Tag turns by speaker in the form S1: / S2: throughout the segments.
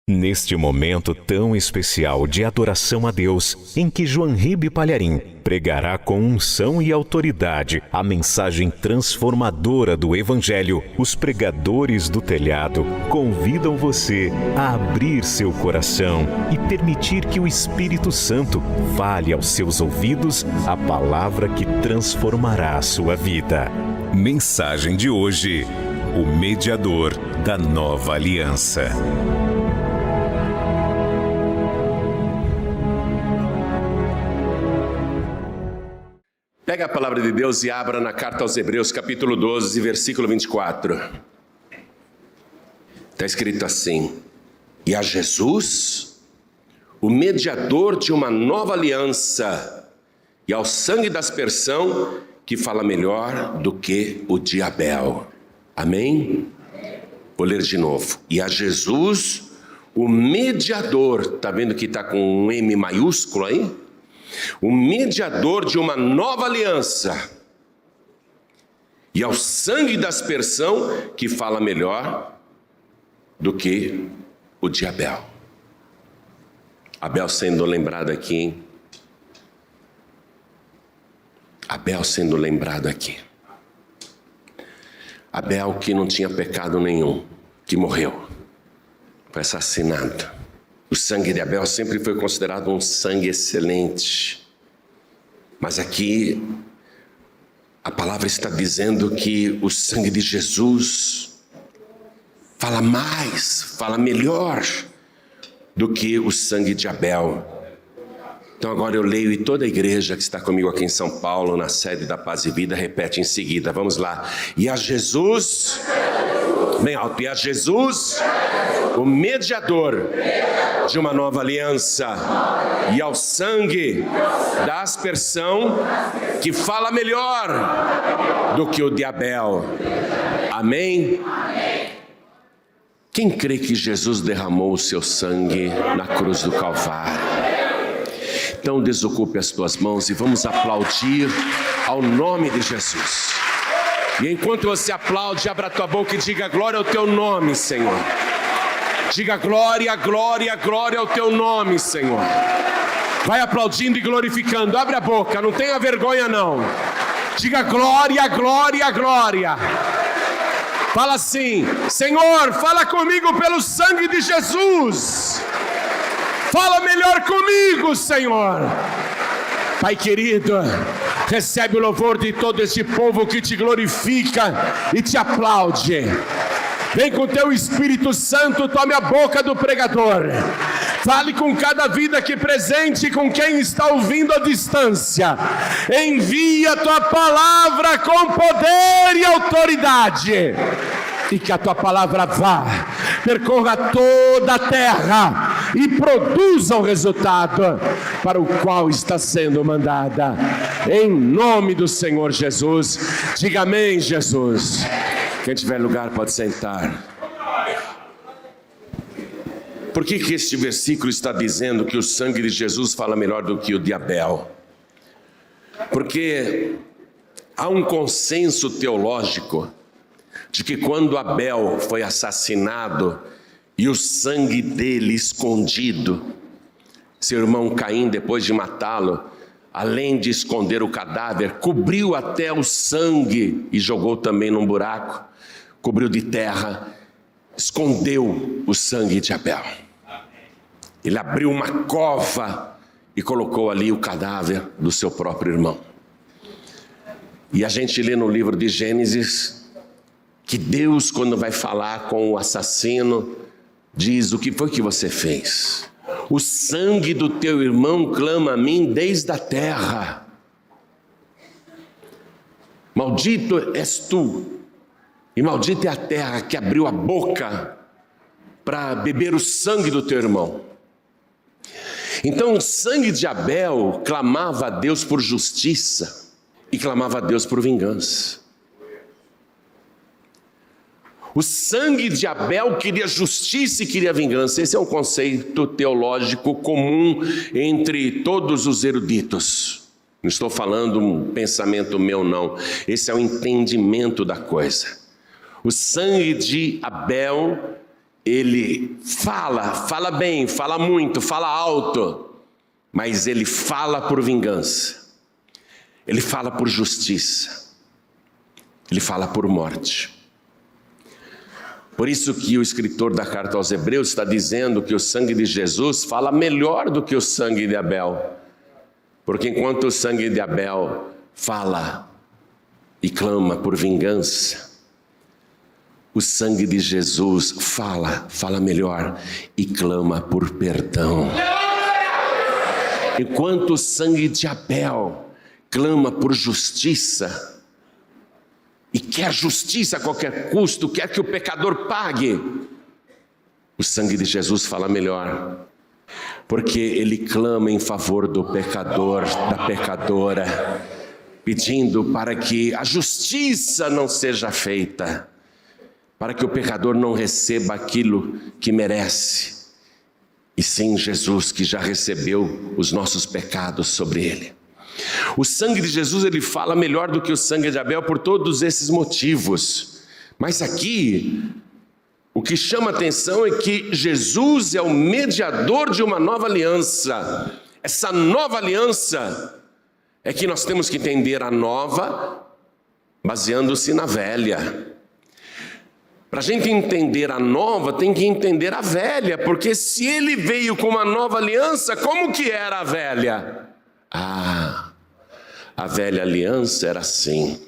S1: Neste momento tão especial de adoração a Deus, em que João Ribe Palharim pregará com unção e autoridade a mensagem transformadora do Evangelho, os pregadores do telhado convidam você a abrir seu coração e permitir que o Espírito Santo fale aos seus ouvidos a palavra que transformará a sua vida. Mensagem de hoje: o mediador da nova aliança.
S2: Pega a palavra de Deus e abra na carta aos Hebreus, capítulo 12, versículo 24. Está escrito assim: e a Jesus, o mediador de uma nova aliança, e ao sangue da aspersão, que fala melhor do que o de Abel. Amém? Vou ler de novo. E a Jesus, o mediador, está vendo que está com um M maiúsculo aí? O mediador de uma nova aliança, e ao sangue da aspersão, que fala melhor do que o de Abel. Abel sendo lembrado aqui, hein? Abel sendo lembrado aqui. Abel que não tinha pecado nenhum, que morreu, foi assassinado. O sangue de Abel sempre foi considerado um sangue excelente. Mas aqui a palavra está dizendo que o sangue de Jesus fala mais, fala melhor do que o sangue de Abel. Então agora eu leio e toda a igreja que está comigo aqui em São Paulo, na sede da Paz e Vida, repete em seguida. Vamos lá. E a Jesus, bem alto, e a Jesus, o mediador de uma nova aliança, e ao sangue da aspersão, que fala melhor do que o de Abel. Amém? Quem crê que Jesus derramou o seu sangue na cruz do Calvário? Então desocupe as tuas mãos e vamos aplaudir ao nome de Jesus. E enquanto você aplaude, abra a tua boca e diga glória ao teu nome, Senhor. Diga glória, glória, glória ao teu nome, Senhor. Vai aplaudindo e glorificando. Abre a boca, não tenha vergonha não. Diga glória, glória, glória. Fala assim: Senhor, fala comigo pelo sangue de Jesus. Fala melhor comigo, Senhor. Pai querido, recebe o louvor de todo este povo que te glorifica e te aplaude. Vem com teu Espírito Santo, tome a boca do pregador. Fale com cada vida aqui presente e com quem está ouvindo à distância. Envia a tua palavra com poder e autoridade. E que a tua palavra vá, percorra toda a terra e produza o resultado para o qual está sendo mandada. Em nome do Senhor Jesus. Diga amém, Jesus. Quem tiver lugar pode sentar. Por que este versículo está dizendo que o sangue de Jesus fala melhor do que o de Abel? Porque há um consenso teológico de que quando Abel foi assassinado e o sangue dele escondido, seu irmão Caim, depois de matá-lo, além de esconder o cadáver, cobriu até o sangue e jogou também num buraco, cobriu de terra, escondeu o sangue de Abel. Ele abriu uma cova e colocou ali o cadáver do seu próprio irmão. E a gente lê no livro de Gênesis que Deus, quando vai falar com o assassino, diz: o que foi que você fez? O sangue do teu irmão clama a mim desde a terra. Maldito és tu, e maldita é a terra que abriu a boca para beber o sangue do teu irmão. Então o sangue de Abel clamava a Deus por justiça e clamava a Deus por vingança. O sangue de Abel queria justiça e queria vingança. Esse é um conceito teológico comum entre todos os eruditos. Não estou falando um pensamento meu, não. Esse é o entendimento da coisa. O sangue de Abel ele fala bem, fala muito, fala alto, mas ele fala por vingança, ele fala por justiça, ele fala por morte. Por isso que o escritor da carta aos Hebreus está dizendo que o sangue de Jesus fala melhor do que o sangue de Abel, porque enquanto o sangue de Abel fala e clama por vingança, o sangue de Jesus fala melhor e clama por perdão. Enquanto o sangue de Abel clama por justiça, e quer justiça a qualquer custo, quer que o pecador pague, o sangue de Jesus fala melhor, porque ele clama em favor do pecador, da pecadora, pedindo para que a justiça não seja feita, para que o pecador não receba aquilo que merece, e sim Jesus, que já recebeu os nossos pecados sobre ele. O sangue de Jesus, ele fala melhor do que o sangue de Abel por todos esses motivos. Mas aqui, o que chama atenção é que Jesus é o mediador de uma nova aliança. Essa nova aliança é que nós temos que entender a nova baseando-se na velha. Para a gente entender a nova, tem que entender a velha, porque se ele veio com uma nova aliança, como que era a velha? A velha aliança era assim.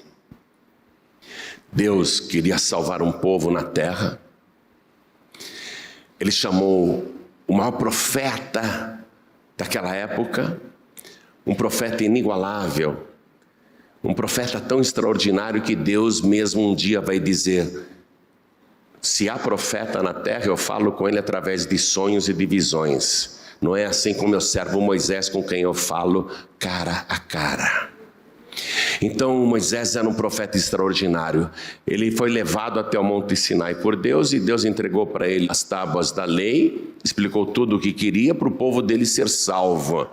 S2: Deus queria salvar um povo na terra. Ele chamou o maior profeta daquela época, um profeta inigualável, um profeta tão extraordinário que Deus mesmo um dia vai dizer: se há profeta na terra, eu falo com ele através de sonhos e de visões. Não é assim com meu servo Moisés, com quem eu falo cara a cara. Então Moisés era um profeta extraordinário. Ele foi levado até o Monte Sinai por Deus, e Deus entregou para ele as tábuas da lei, explicou tudo o que queria para o povo dele ser salvo.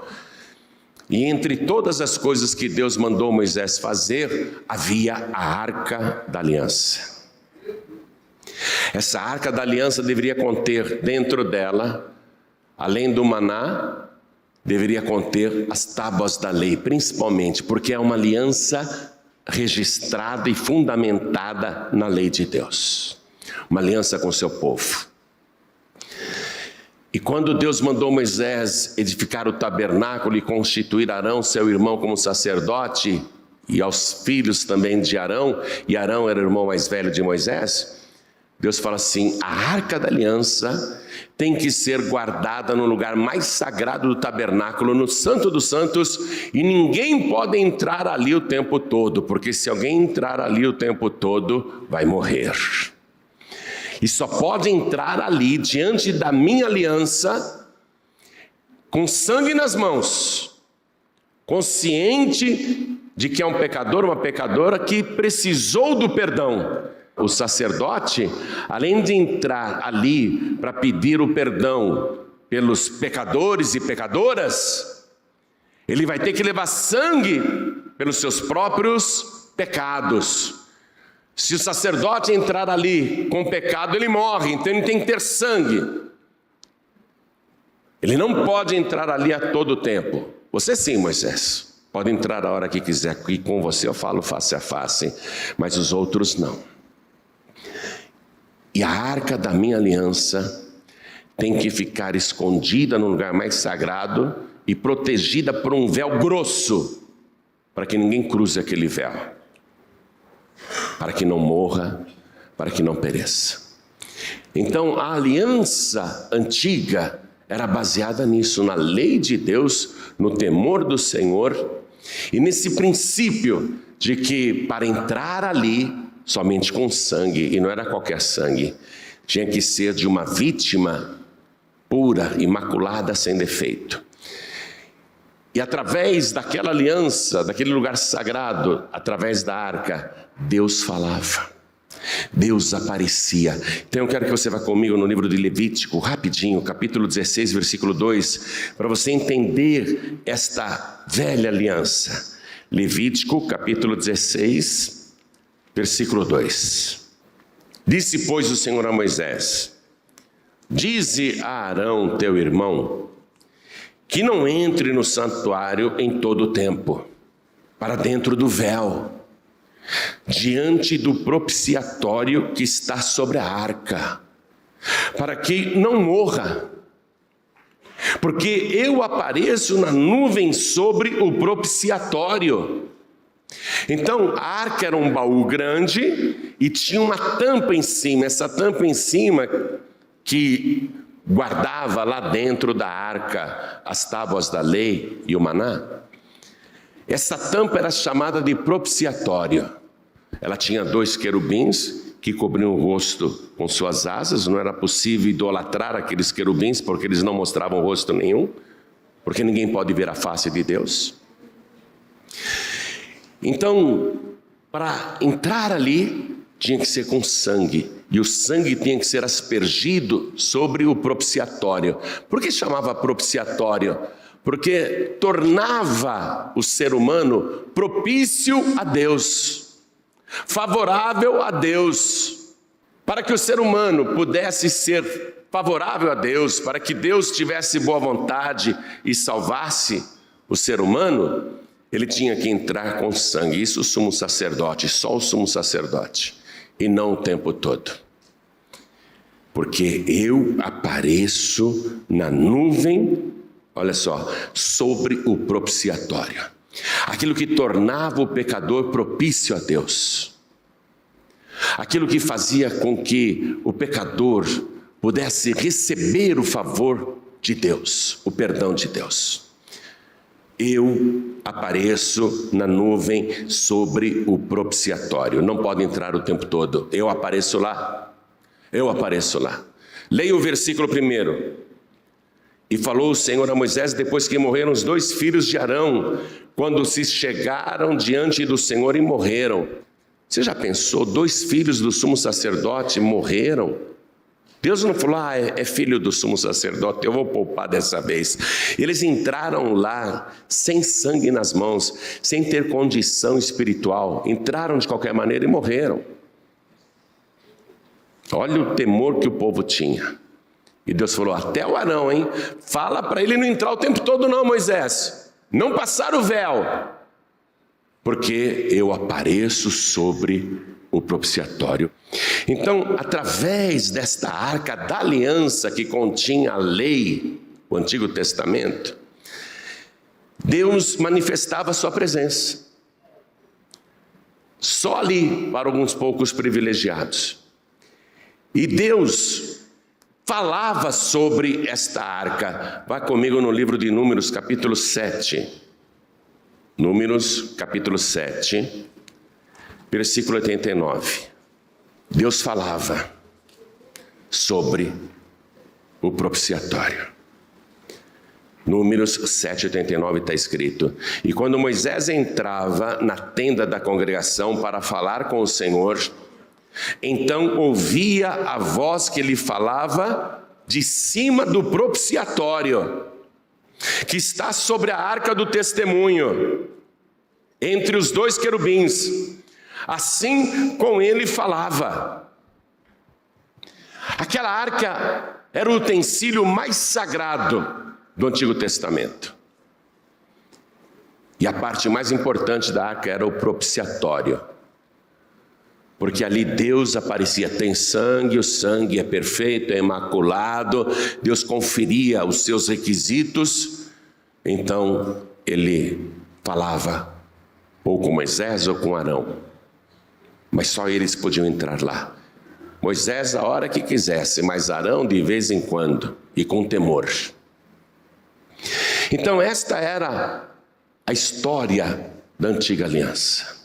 S2: E entre todas as coisas que Deus mandou Moisés fazer, havia a Arca da Aliança. Essa Arca da Aliança deveria conter dentro dela, além do maná, deveria conter as tábuas da lei, principalmente porque é uma aliança registrada e fundamentada na lei de Deus, uma aliança com o seu povo. E quando Deus mandou Moisés edificar o tabernáculo e constituir Arão, seu irmão, como sacerdote, e aos filhos também de Arão, e Arão era o irmão mais velho de Moisés, Deus fala assim: a Arca da Aliança tem que ser guardada no lugar mais sagrado do tabernáculo, no Santo dos Santos, e ninguém pode entrar ali o tempo todo, porque se alguém entrar ali o tempo todo, vai morrer. E só pode entrar ali, diante da minha aliança, com sangue nas mãos, consciente de que é um pecador, uma pecadora que precisou do perdão. O sacerdote, além de entrar ali para pedir o perdão pelos pecadores e pecadoras, ele vai ter que levar sangue pelos seus próprios pecados. Se o sacerdote entrar ali com pecado, ele morre, então ele tem que ter sangue. Ele não pode entrar ali a todo tempo. Você sim, Moisés, pode entrar a hora que quiser, aqui com você eu falo face a face, mas os outros não. E a Arca da minha aliança tem que ficar escondida no lugar mais sagrado e protegida por um véu grosso, para que ninguém cruze aquele véu, para que não morra, para que não pereça. Então a aliança antiga era baseada nisso, na lei de Deus, no temor do Senhor, e nesse princípio de que para entrar ali, somente com sangue, e não era qualquer sangue, tinha que ser de uma vítima pura, imaculada, sem defeito. E através daquela aliança, daquele lugar sagrado, através da arca, Deus falava, Deus aparecia. Então eu quero que você vá comigo no livro de Levítico, rapidinho, capítulo 16, versículo 2, para você entender esta velha aliança. Levítico, capítulo 16, versículo 2. Disse, pois, o Senhor a Moisés: dize a Arão, teu irmão, que não entre no santuário em todo o tempo, para dentro do véu, diante do propiciatório que está sobre a arca, para que não morra, porque eu apareço na nuvem sobre o propiciatório. Então, a arca era um baú grande e tinha uma tampa em cima. Essa tampa em cima que guardava lá dentro da arca as tábuas da lei e o maná. Essa tampa era chamada de propiciatório. Ela tinha 2 querubins que cobriam o rosto com suas asas. Não era possível idolatrar aqueles querubins porque eles não mostravam rosto nenhum, porque ninguém pode ver a face de Deus. Então, para entrar ali, tinha que ser com sangue, e o sangue tinha que ser aspergido sobre o propiciatório. Por que chamava propiciatório? Porque tornava o ser humano propício a Deus, favorável a Deus. Para que o ser humano pudesse ser favorável a Deus, para que Deus tivesse boa vontade e salvasse o ser humano, ele tinha que entrar com sangue. Isso o sumo sacerdote, só o sumo sacerdote, e não o tempo todo. Porque eu apareço na nuvem, olha só, sobre o propiciatório. Aquilo que tornava o pecador propício a Deus. Aquilo que fazia com que o pecador pudesse receber o favor de Deus, o perdão de Deus. Eu apareço na nuvem sobre o propiciatório. Não pode entrar o tempo todo. Eu apareço lá. Eu apareço lá. Leia o versículo 1. E falou o Senhor a Moisés depois que morreram os 2 filhos de Arão, quando se chegaram diante do Senhor e morreram. Você já pensou? 2 filhos do sumo sacerdote morreram? Deus não falou, é filho do sumo sacerdote, eu vou poupar dessa vez. Eles entraram lá sem sangue nas mãos, sem ter condição espiritual. Entraram de qualquer maneira e morreram. Olha o temor que o povo tinha. E Deus falou, até o Arão, hein? Fala para ele não entrar o tempo todo não, Moisés. Não passar o véu. Porque eu apareço sobre o propiciatório. Então, através desta arca da aliança que continha a lei, o Antigo Testamento, Deus manifestava a sua presença. Só ali para alguns poucos privilegiados. E Deus falava sobre esta arca. Vá comigo no livro de Números, capítulo 7. Números, capítulo 7, versículo 89. Deus falava sobre o propiciatório. Números 7:89 está escrito: e quando Moisés entrava na tenda da congregação para falar com o Senhor, então ouvia a voz que lhe falava de cima do propiciatório, que está sobre a arca do testemunho, entre os 2 querubins. Assim com ele falava. Aquela arca era o utensílio mais sagrado do Antigo Testamento. E a parte mais importante da arca era o propiciatório. Porque ali Deus aparecia, tem sangue, o sangue é perfeito, é imaculado, Deus conferia os seus requisitos, então ele falava, ou com Moisés ou com Arão, mas só eles podiam entrar lá. Moisés a hora que quisesse, mas Arão de vez em quando, e com temor. Então esta era a história da antiga aliança.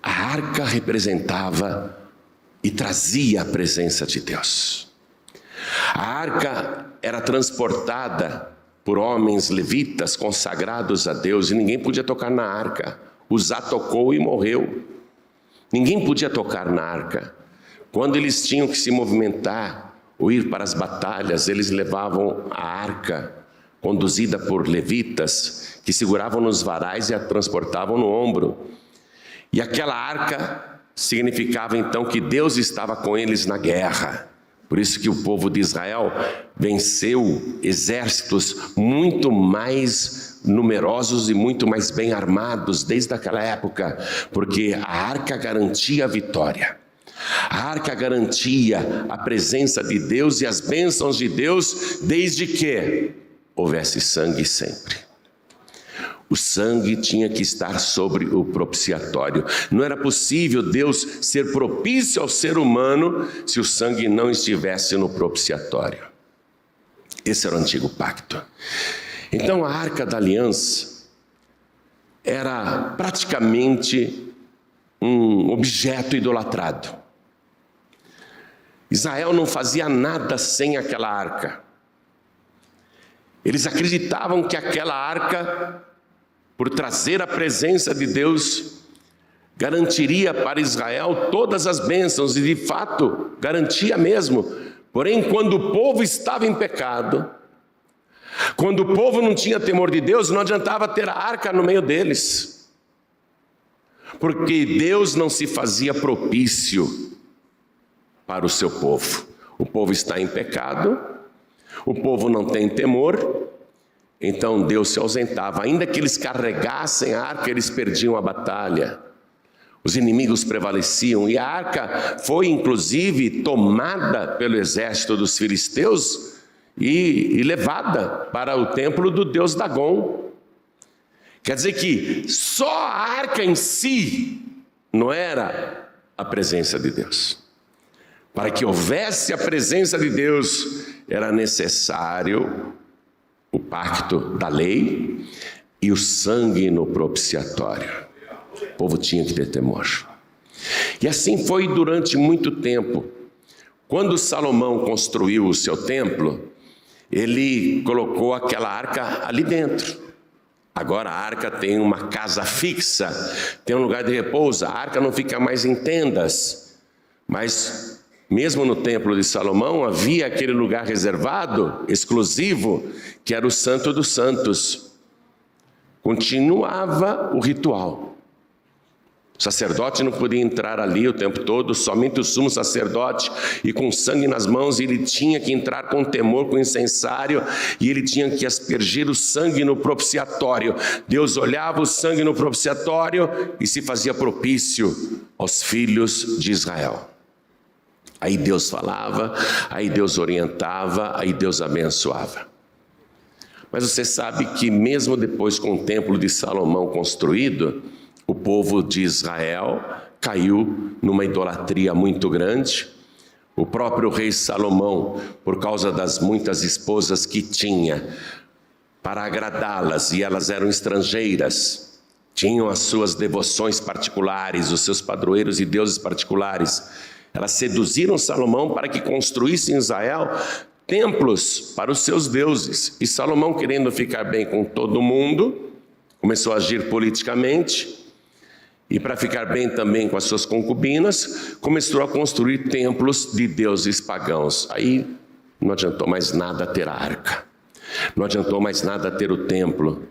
S2: A arca representava e trazia a presença de Deus. A arca era transportada por homens levitas consagrados a Deus, e ninguém podia tocar na arca. Uzá tocou e morreu. Ninguém podia tocar na arca. Quando eles tinham que se movimentar ou ir para as batalhas, eles levavam a arca, conduzida por levitas, que seguravam nos varais e a transportavam no ombro. E aquela arca significava então que Deus estava com eles na guerra, Por isso que o povo de Israel venceu exércitos muito mais numerosos e muito mais bem armados desde aquela época, porque a arca garantia a vitória. A arca garantia a presença de Deus e as bênçãos de Deus, desde que houvesse sangue sempre. O sangue tinha que estar sobre o propiciatório. Não era possível Deus ser propício ao ser humano se o sangue não estivesse no propiciatório. Esse era o antigo pacto. Então a arca da aliança era praticamente um objeto idolatrado. Israel não fazia nada sem aquela arca. Eles acreditavam que aquela arca, por trazer a presença de Deus, garantiria para Israel todas as bênçãos, e de fato garantia mesmo. Porém, quando o povo estava em pecado, quando o povo não tinha temor de Deus, não adiantava ter a arca no meio deles, porque Deus não se fazia propício para o seu povo. O povo está em pecado, o povo não tem temor, então Deus se ausentava. Ainda que eles carregassem a arca, eles perdiam a batalha. Os inimigos prevaleciam, e a arca foi inclusive tomada pelo exército dos filisteus e levada para o templo do deus Dagom. Quer dizer que só a arca em si não era a presença de Deus. Para que houvesse a presença de Deus, era necessário o pacto da lei e o sangue no propiciatório. O povo tinha que ter temor. E assim foi durante muito tempo. Quando Salomão construiu o seu templo, ele colocou aquela arca ali dentro. Agora a arca tem uma casa fixa, tem um lugar de repouso. A arca não fica mais em tendas, mas mesmo no templo de Salomão havia aquele lugar reservado, exclusivo, que era o Santo dos Santos. Continuava o ritual. O sacerdote não podia entrar ali o tempo todo, somente o sumo sacerdote, e com sangue nas mãos. Ele tinha que entrar com temor, com incensário, e ele tinha que aspergir o sangue no propiciatório. Deus olhava o sangue no propiciatório e se fazia propício aos filhos de Israel. Aí Deus falava, aí Deus orientava, aí Deus abençoava. Mas você sabe que mesmo depois, com o templo de Salomão construído, o povo de Israel caiu numa idolatria muito grande. O próprio rei Salomão, por causa das muitas esposas que tinha, para agradá-las, e elas eram estrangeiras, tinham as suas devoções particulares, os seus padroeiros e deuses particulares. Elas seduziram Salomão para que construísse em Israel templos para os seus deuses. E Salomão, querendo ficar bem com todo mundo, começou a agir politicamente, e para ficar bem também com as suas concubinas, começou a construir templos de deuses pagãos. Aí não adiantou mais nada ter a arca, não adiantou mais nada ter o templo,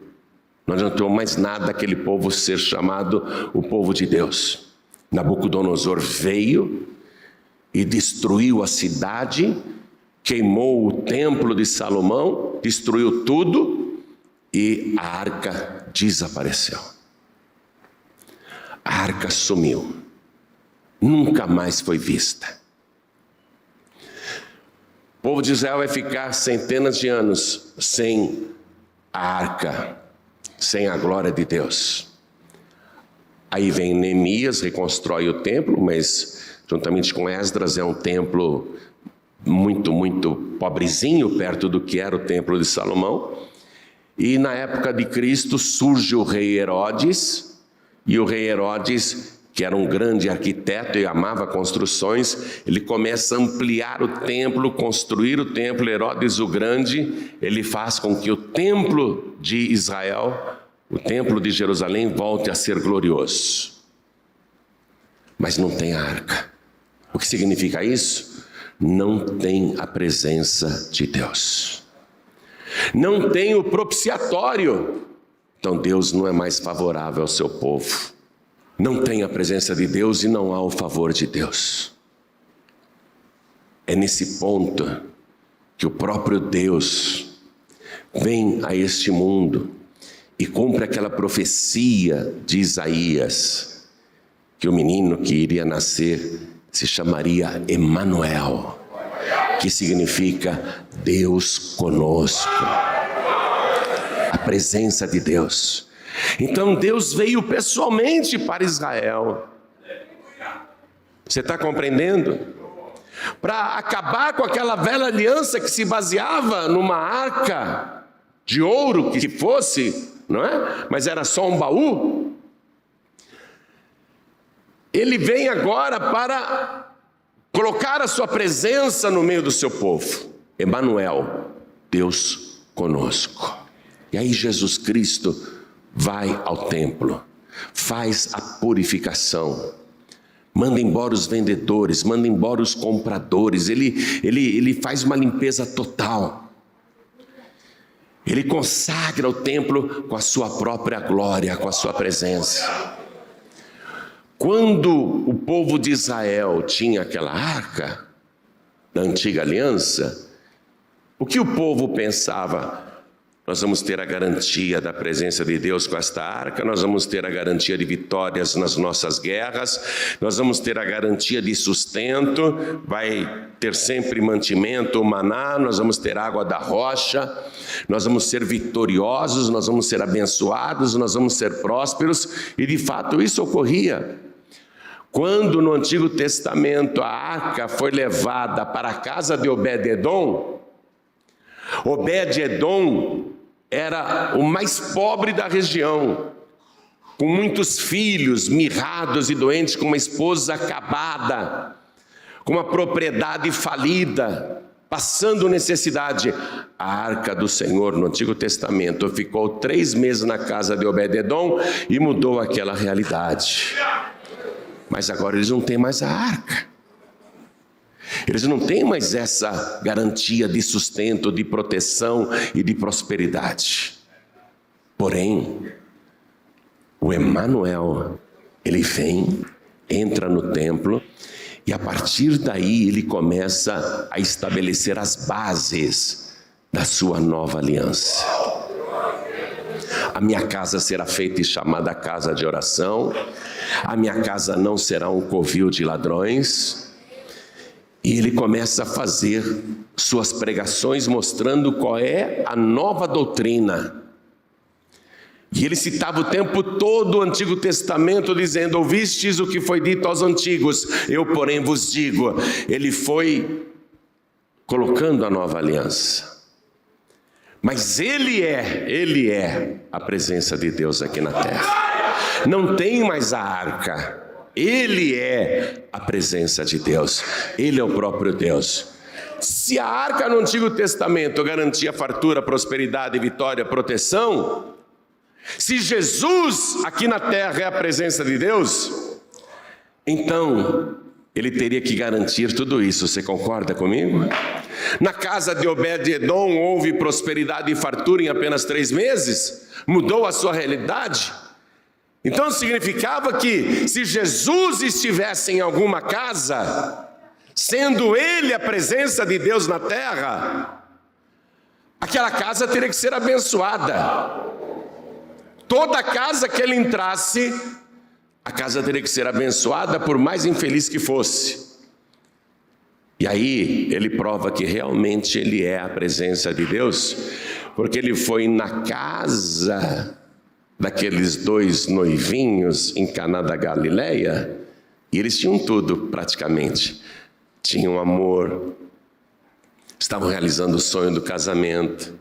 S2: não adiantou mais nada aquele povo ser chamado o povo de Deus. Nabucodonosor veio e destruiu a cidade, queimou o templo de Salomão, destruiu tudo, e a arca desapareceu. A arca sumiu, nunca mais foi vista. O povo de Israel vai ficar centenas de anos sem a arca, sem a glória de Deus. Aí vem Neemias, reconstrói o templo, mas juntamente com Esdras é um templo muito, muito pobrezinho, perto do que era o templo de Salomão. E na época de Cristo surge o rei Herodes, e o rei Herodes, que era um grande arquiteto e amava construções, ele começa a ampliar o templo, construir o templo. Herodes o Grande, ele faz com que o templo de Israel, o templo de Jerusalém, volte a ser glorioso. Mas não tem a arca. O que significa isso? Não tem a presença de Deus. Não tem o propiciatório. Então Deus não é mais favorável ao seu povo. Não tem a presença de Deus e não há o favor de Deus. É nesse ponto que o próprio Deus vem a este mundo e cumpre aquela profecia de Isaías, que o menino que iria nascer se chamaria Emanuel, que significa Deus conosco, a presença de Deus. Então Deus veio pessoalmente para Israel. Você está compreendendo? Para acabar com aquela velha aliança que se baseava numa arca de ouro que fosse, não é? Mas era só um baú. Ele vem agora para colocar a sua presença no meio do seu povo. Emanuel, Deus conosco. E aí Jesus Cristo vai ao templo, faz a purificação, manda embora os vendedores, manda embora os compradores, ele faz uma limpeza total. Ele consagra o templo com a sua própria glória, com a sua presença. Quando o povo de Israel tinha aquela arca, na antiga aliança, o que o povo pensava? Nós vamos ter a garantia da presença de Deus com esta arca, nós vamos ter a garantia de vitórias nas nossas guerras, nós vamos ter a garantia de sustento, vai ter sempre mantimento, maná, nós vamos ter água da rocha, nós vamos ser vitoriosos, nós vamos ser abençoados, nós vamos ser prósperos, e de fato isso ocorria. Quando no Antigo Testamento a arca foi levada para a casa de Obed-edom, Obed-edom era o mais pobre da região, com muitos filhos, mirrados e doentes, com uma esposa acabada, com uma propriedade falida, passando necessidade. A arca do Senhor no Antigo Testamento ficou 3 meses na casa de Obed-edom e mudou aquela realidade. Mas agora eles não têm mais a arca. Eles não têm mais essa garantia de sustento, de proteção e de prosperidade. Porém, o Emanuel, ele vem, entra no templo e a partir daí ele começa a estabelecer as bases da sua nova aliança. A minha casa será feita e chamada casa de oração, a minha casa não será um covil de ladrões. E ele começa a fazer suas pregações mostrando qual é a nova doutrina. E ele citava o tempo todo o Antigo Testamento dizendo: ouvistes o que foi dito aos antigos, eu porém vos digo. Ele foi colocando a nova aliança. Mas ele é a presença de Deus aqui na terra. Não tem mais a arca. Ele é a presença de Deus, Ele é o próprio Deus. Se a arca no Antigo Testamento garantia fartura, prosperidade, vitória, proteção, se Jesus aqui na terra é a presença de Deus, então Ele teria que garantir tudo isso. Você concorda comigo? Na casa de Obed-edom houve prosperidade e fartura em apenas 3 meses? Mudou a sua realidade? Então significava que se Jesus estivesse em alguma casa, sendo Ele a presença de Deus na terra, aquela casa teria que ser abençoada. Toda casa que Ele entrasse, a casa teria que ser abençoada, por mais infeliz que fosse. E aí Ele prova que realmente Ele é a presença de Deus, porque Ele foi na casa daqueles 2 noivinhos em Caná da Galileia, e eles tinham tudo praticamente. Tinham amor, estavam realizando o sonho do casamento,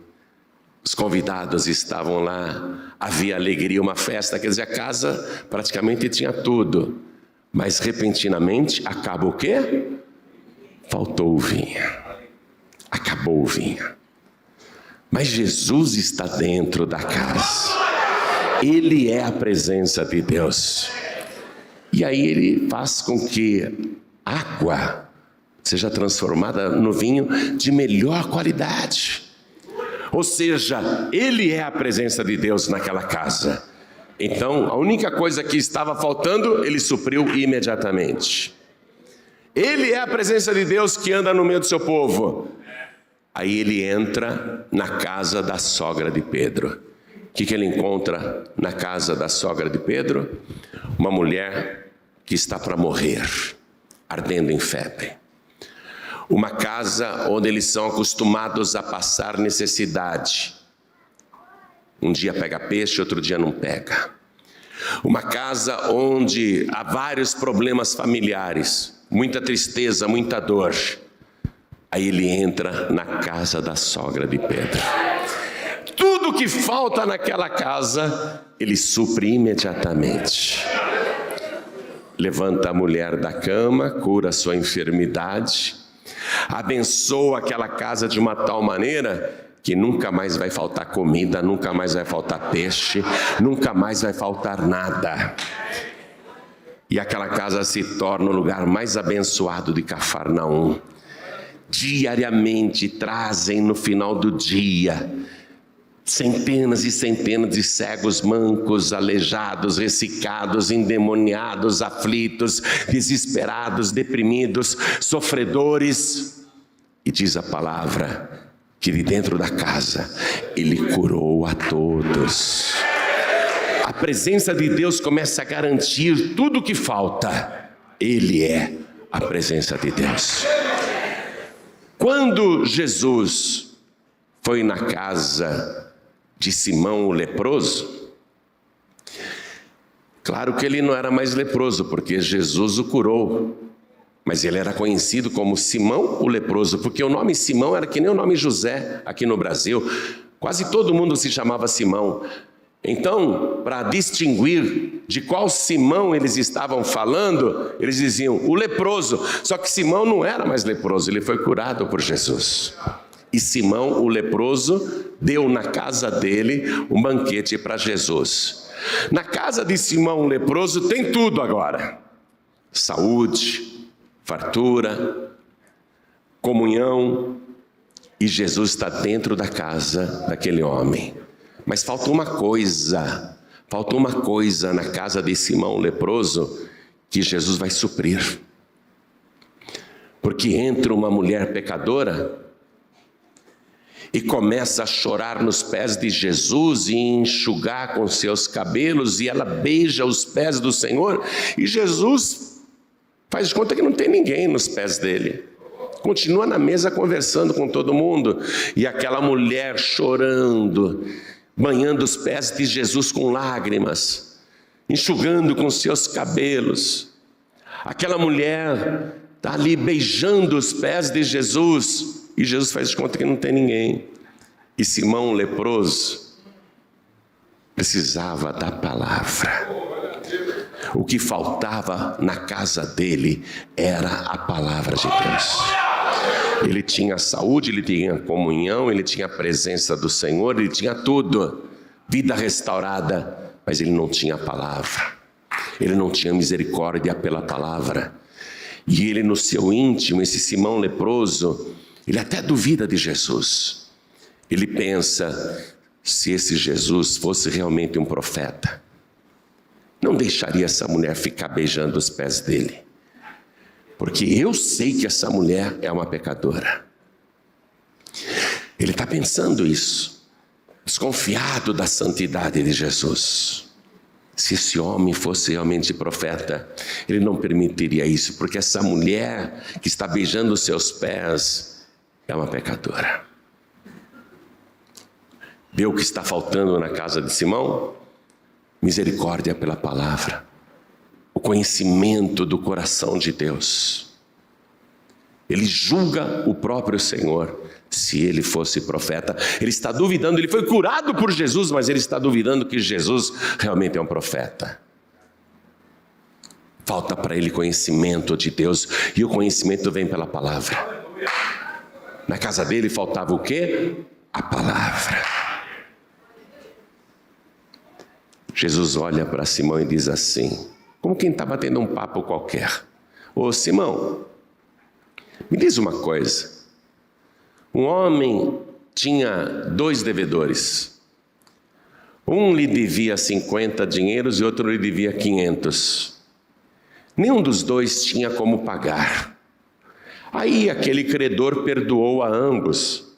S2: os convidados estavam lá, havia alegria, uma festa, quer dizer, a casa praticamente tinha tudo. Mas repentinamente acaba o quê? Faltou o vinho, acabou o vinho. Mas Jesus está dentro da casa. Ele é a presença de Deus. E aí Ele faz com que a água seja transformada no vinho de melhor qualidade. Ou seja, Ele é a presença de Deus naquela casa. Então, a única coisa que estava faltando, Ele supriu imediatamente. Ele é a presença de Deus que anda no meio do seu povo. Aí ele entra na casa da sogra de Pedro. O que ele encontra na casa da sogra de Pedro? Uma mulher que está para morrer, ardendo em febre. Uma casa onde eles são acostumados a passar necessidade. Um dia pega peixe, outro dia não pega. Uma casa onde há vários problemas familiares, muita tristeza, muita dor. Aí ele entra na casa da sogra de Pedro. Tudo que falta naquela casa, ele supre imediatamente. Levanta a mulher da cama, cura a sua enfermidade, abençoa aquela casa de uma tal maneira que nunca mais vai faltar comida, nunca mais vai faltar peixe, nunca mais vai faltar nada. E aquela casa se torna o lugar mais abençoado de Cafarnaum. Diariamente trazem no final do dia centenas e centenas de cegos, mancos, aleijados, ressecados, endemoniados, aflitos, desesperados, deprimidos, sofredores. E diz a palavra que de dentro da casa ele curou a todos. A presença de Deus começa a garantir tudo o que falta. Ele é a presença de Deus. Quando Jesus foi na casa de Simão o leproso, claro que ele não era mais leproso, porque Jesus o curou, mas ele era conhecido como Simão o leproso, porque o nome Simão era que nem o nome José aqui no Brasil, quase todo mundo se chamava Simão. Então, para distinguir de qual Simão eles estavam falando, eles diziam o leproso, só que Simão não era mais leproso, ele foi curado por Jesus. E Simão, o leproso, deu na casa dele um banquete para Jesus. Na casa de Simão, o leproso, tem tudo agora: saúde, fartura, comunhão. E Jesus está dentro da casa daquele homem. Mas falta uma coisa na casa de Simão, o leproso, que Jesus vai suprir. Porque entra uma mulher pecadora e começa a chorar nos pés de Jesus e enxugar com seus cabelos, e ela beija os pés do Senhor, e Jesus faz de conta que não tem ninguém nos pés dele. Continua na mesa conversando com todo mundo, e aquela mulher chorando, banhando os pés de Jesus com lágrimas, enxugando com seus cabelos. Aquela mulher está ali beijando os pés de Jesus, e Jesus faz de conta que não tem ninguém. E Simão, o leproso, precisava da palavra. O que faltava na casa dele era a palavra de Deus. Ele tinha saúde, ele tinha comunhão, ele tinha a presença do Senhor, ele tinha tudo, vida restaurada, mas ele não tinha a palavra. Ele não tinha misericórdia pela palavra. E ele, no seu íntimo, esse Simão leproso, ele até duvida de Jesus. Ele pensa, se esse Jesus fosse realmente um profeta, não deixaria essa mulher ficar beijando os pés dele. Porque eu sei que essa mulher é uma pecadora. Ele está pensando isso, desconfiado da santidade de Jesus. Se esse homem fosse realmente profeta, ele não permitiria isso, porque essa mulher que está beijando os seus pés é uma pecadora. Vê o que está faltando na casa de Simão? Misericórdia pela palavra, o conhecimento do coração de Deus. Ele julga o próprio Senhor. Se ele fosse profeta, ele está duvidando, ele foi curado por Jesus, mas ele está duvidando que Jesus realmente é um profeta. Falta para ele conhecimento de Deus, e o conhecimento vem pela palavra. Na casa dele faltava o quê? A palavra. Jesus olha para Simão e diz assim, como quem está batendo um papo qualquer: ô Simão, me diz uma coisa. Um homem tinha 2 devedores. Um lhe devia 50 dinheiros e outro lhe devia 500. Nenhum dos 2 tinha como pagar. Aí aquele credor perdoou a ambos.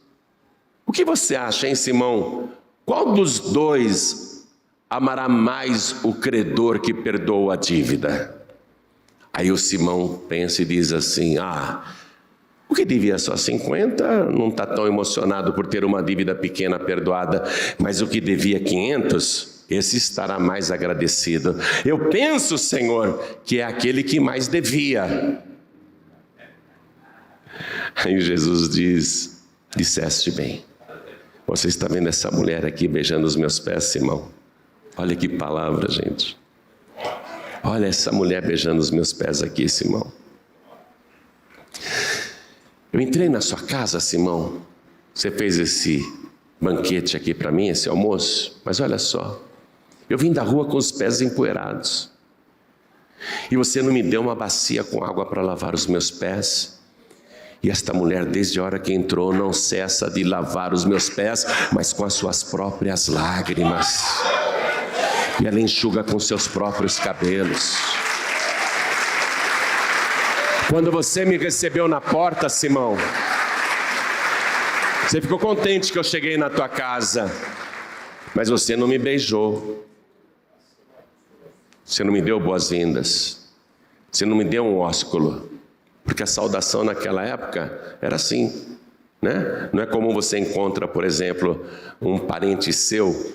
S2: O que você acha, hein, Simão? Qual dos dois amará mais o credor que perdoou a dívida? Aí o Simão pensa e diz assim: o que devia só 50 não está tão emocionado por ter uma dívida pequena perdoada, mas o que devia 500, esse estará mais agradecido. Eu penso, Senhor, que é aquele que mais devia. Aí Jesus diz: disseste bem. Você está vendo essa mulher aqui beijando os meus pés, Simão? Olha que palavra, gente. Olha essa mulher beijando os meus pés aqui, Simão. Eu entrei na sua casa, Simão. Você fez esse banquete aqui para mim, esse almoço. Mas olha só, eu vim da rua com os pés empoeirados. E você não me deu uma bacia com água para lavar os meus pés. E esta mulher, desde a hora que entrou, não cessa de lavar os meus pés, mas com as suas próprias lágrimas. E ela enxuga com seus próprios cabelos. Quando você me recebeu na porta, Simão, você ficou contente que eu cheguei na tua casa, mas você não me beijou. Você não me deu boas-vindas. Você não me deu um ósculo. Porque a saudação naquela época era assim, né? Não é como você encontra, por exemplo, um parente seu,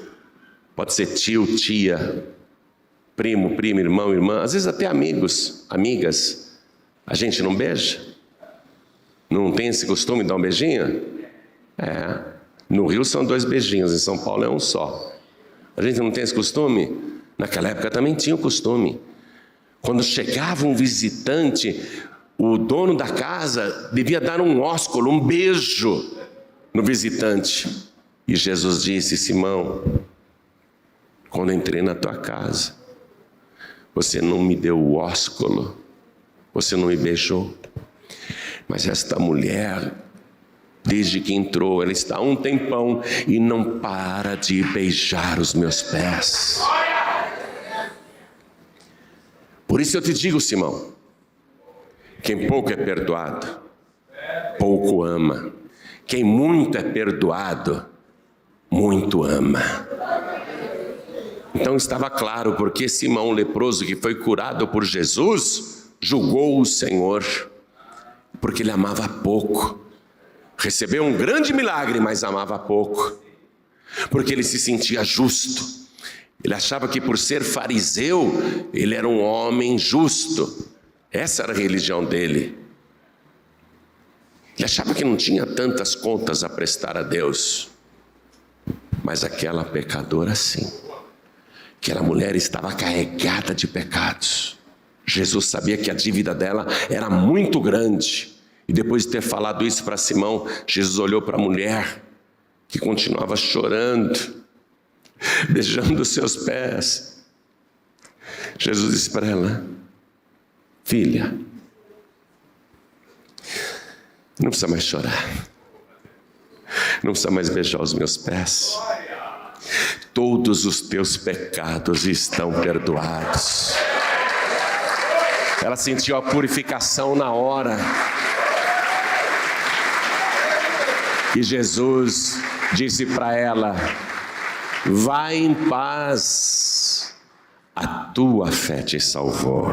S2: pode ser tio, tia, primo, prima, irmão, irmã, às vezes até amigos, amigas. A gente não beija? Não tem esse costume de dar um beijinho? No Rio são 2 beijinhos, em São Paulo é um só. A gente não tem esse costume? Naquela época também tinha o costume. Quando chegava um visitante, o dono da casa devia dar um ósculo, um beijo no visitante. E Jesus disse: Simão, quando entrei na tua casa, você não me deu o ósculo, você não me beijou. Mas esta mulher, desde que entrou, ela está há um tempão e não para de beijar os meus pés. Por isso eu te digo, Simão, quem pouco é perdoado, pouco ama. Quem muito é perdoado, muito ama. Então estava claro porque Simão leproso, que foi curado por Jesus, julgou o Senhor, porque ele amava pouco. Recebeu um grande milagre, mas amava pouco, porque ele se sentia justo. Ele achava que por ser fariseu, ele era um homem justo. Essa era a religião dele. Ele achava que não tinha tantas contas a prestar a Deus. Mas aquela pecadora sim. Aquela mulher estava carregada de pecados. Jesus sabia que a dívida dela era muito grande. E depois de ter falado isso para Simão, Jesus olhou para a mulher, que continuava chorando, beijando os seus pés. Jesus disse para ela: filha, não precisa mais chorar, não precisa mais beijar os meus pés, todos os teus pecados estão perdoados. Ela sentiu a purificação na hora, e Jesus disse para ela: vai em paz, a tua fé te salvou.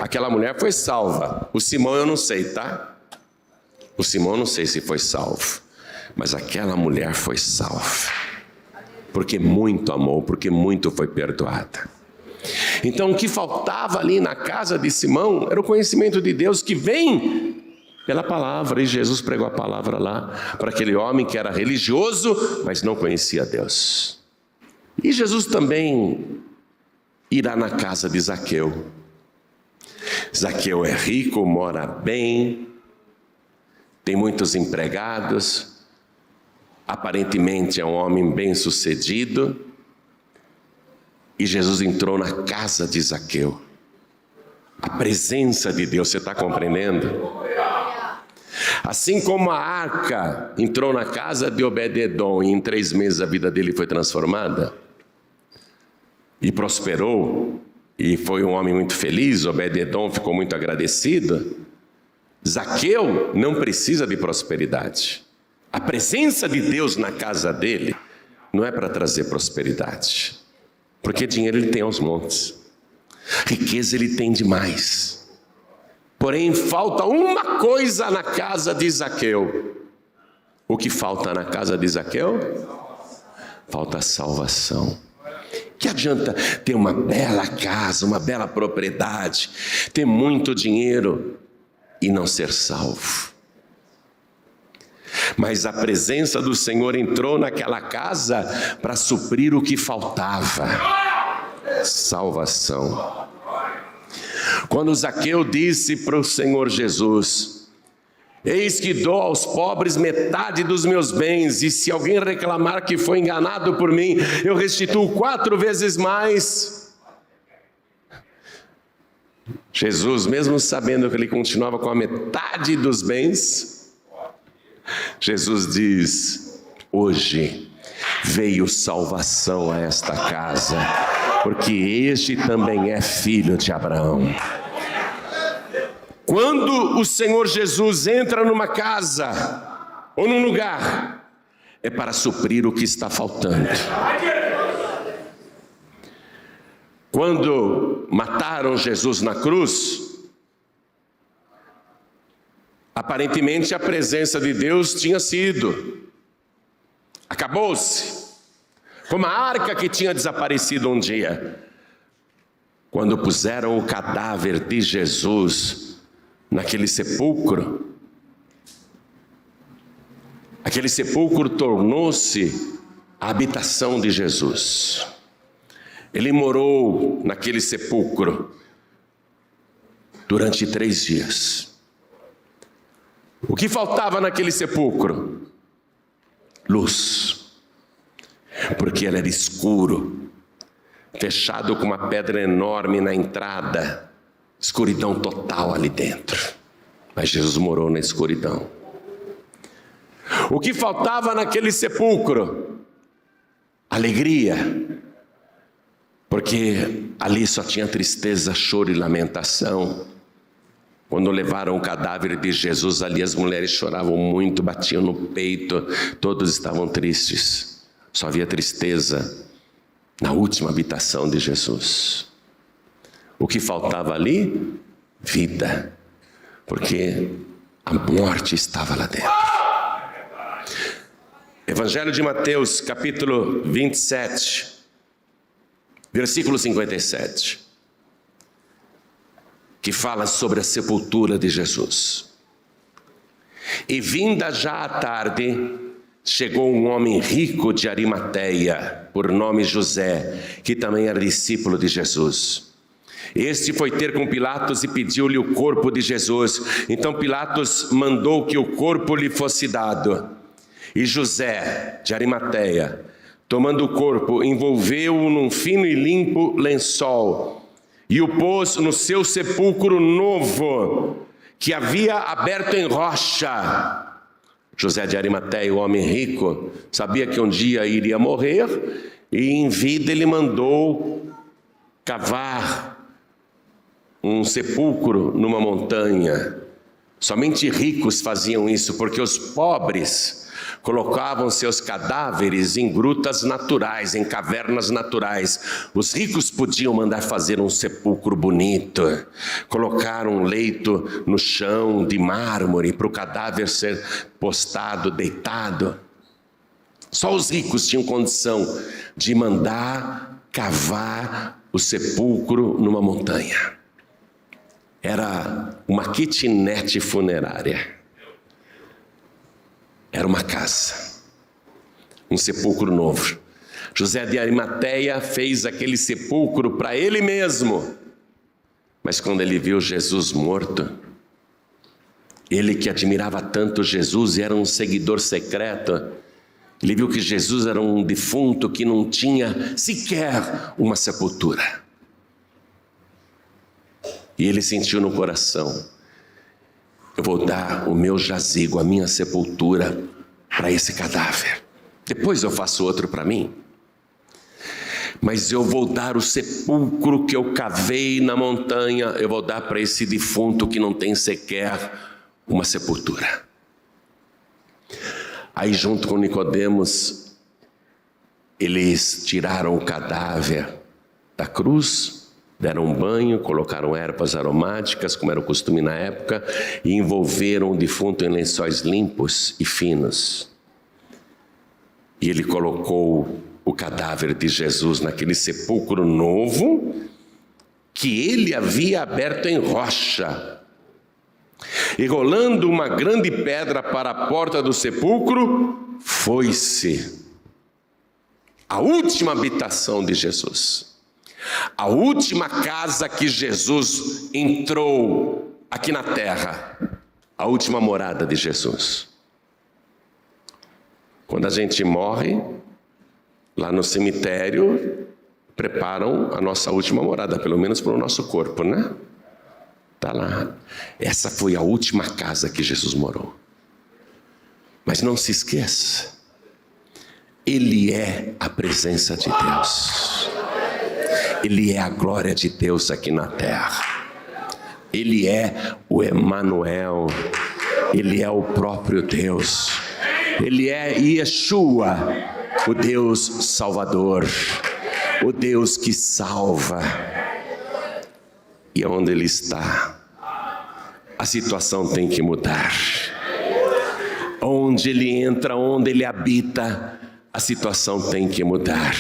S2: Aquela mulher foi salva. O Simão eu não sei, tá? O Simão eu não sei se foi salvo, mas aquela mulher foi salva, porque muito amou, porque muito foi perdoada. Então o que faltava ali na casa de Simão era o conhecimento de Deus, que vem pela palavra, e Jesus pregou a palavra lá para aquele homem que era religioso, mas não conhecia Deus. E Jesus também irá na casa de Zaqueu. Zaqueu é rico, mora bem, tem muitos empregados, aparentemente é um homem bem-sucedido, e Jesus entrou na casa de Zaqueu. A presença de Deus, você está compreendendo? Assim como a arca entrou na casa de Obed-edom, e em 3 meses a vida dele foi transformada, e prosperou, e foi um homem muito feliz, Obed-edom ficou muito agradecido, Zaqueu não precisa de prosperidade. A presença de Deus na casa dele não é para trazer prosperidade, porque dinheiro ele tem aos montes, riqueza ele tem demais. Porém, falta uma coisa na casa de Zaqueu. O que falta na casa de Zaqueu? Falta salvação. Que adianta ter uma bela casa, uma bela propriedade, ter muito dinheiro e não ser salvo? Mas a presença do Senhor entrou naquela casa para suprir o que faltava: salvação. Quando Zaqueu disse para o Senhor Jesus: eis que dou aos pobres metade dos meus bens, e se alguém reclamar que foi enganado por mim, eu restituo 4 vezes mais. Jesus, mesmo sabendo que ele continuava com a metade dos bens, Jesus diz: hoje veio salvação a esta casa, porque este também é filho de Abraão. Quando o Senhor Jesus entra numa casa ou num lugar, é para suprir o que está faltando. Quando mataram Jesus na cruz, aparentemente a presença de Deus tinha sido, acabou-se, como a arca que tinha desaparecido um dia. Quando puseram o cadáver de Jesus naquele sepulcro, aquele sepulcro tornou-se a habitação de Jesus. Ele morou naquele sepulcro durante 3 dias. O que faltava naquele sepulcro? Luz, porque ele era escuro, fechado com uma pedra enorme na entrada, escuridão total ali dentro. Mas Jesus morou na escuridão. O que faltava naquele sepulcro? Alegria, porque ali só tinha tristeza, choro e lamentação. Quando levaram o cadáver de Jesus ali, as mulheres choravam muito, batiam no peito, todos estavam tristes. Só havia tristeza na última habitação de Jesus. O que faltava ali? Vida, porque a morte estava lá dentro. Evangelho de Mateus, capítulo 27, versículo 57, que fala sobre a sepultura de Jesus. E vinda já a tarde, chegou um homem rico de Arimateia, por nome José, que também era discípulo de Jesus. Este foi ter com Pilatos e pediu-lhe o corpo de Jesus. Então Pilatos mandou que o corpo lhe fosse dado. E José de Arimateia, tomando o corpo, envolveu-o num fino e limpo lençol e o pôs no seu sepulcro novo, que havia aberto em rocha. José de Arimateia, o homem rico, sabia que um dia iria morrer, e em vida ele mandou cavar um sepulcro numa montanha. Somente ricos faziam isso, porque os pobres colocavam seus cadáveres em grutas naturais, em cavernas naturais. Os ricos podiam mandar fazer um sepulcro bonito, colocar um leito no chão de mármore para o cadáver ser postado, deitado. Só os ricos tinham condição de mandar cavar o sepulcro numa montanha. Era uma kitnet funerária. Era uma casa, um sepulcro novo. José de Arimateia fez aquele sepulcro para ele mesmo. Mas quando ele viu Jesus morto, ele que admirava tanto Jesus e era um seguidor secreto, ele viu que Jesus era um defunto que não tinha sequer uma sepultura. E ele sentiu no coração: eu vou dar o meu jazigo, a minha sepultura, para esse cadáver. Depois eu faço outro para mim. Mas eu vou dar o sepulcro que eu cavei na montanha, eu vou dar para esse defunto que não tem sequer uma sepultura. Aí junto com Nicodemos, eles tiraram o cadáver da cruz, deram um banho, colocaram ervas aromáticas, como era o costume na época, e envolveram o defunto em lençóis limpos e finos. E ele colocou o cadáver de Jesus naquele sepulcro novo, que ele havia aberto em rocha. E rolando uma grande pedra para a porta do sepulcro, foi-se a última habitação de Jesus. A última casa que Jesus entrou aqui na terra. A última morada de Jesus. Quando a gente morre, lá no cemitério, preparam a nossa última morada, pelo menos para o nosso corpo, né? Está lá. Essa foi a última casa que Jesus morou. Mas não se esqueça, Ele é a presença de Deus. Ele é a glória de Deus aqui na terra. Ele é o Emanuel. Ele é o próprio Deus. Ele é Yeshua, o Deus Salvador, o Deus que salva. E onde Ele está, a situação tem que mudar. Onde Ele entra, onde Ele habita, a situação tem que mudar.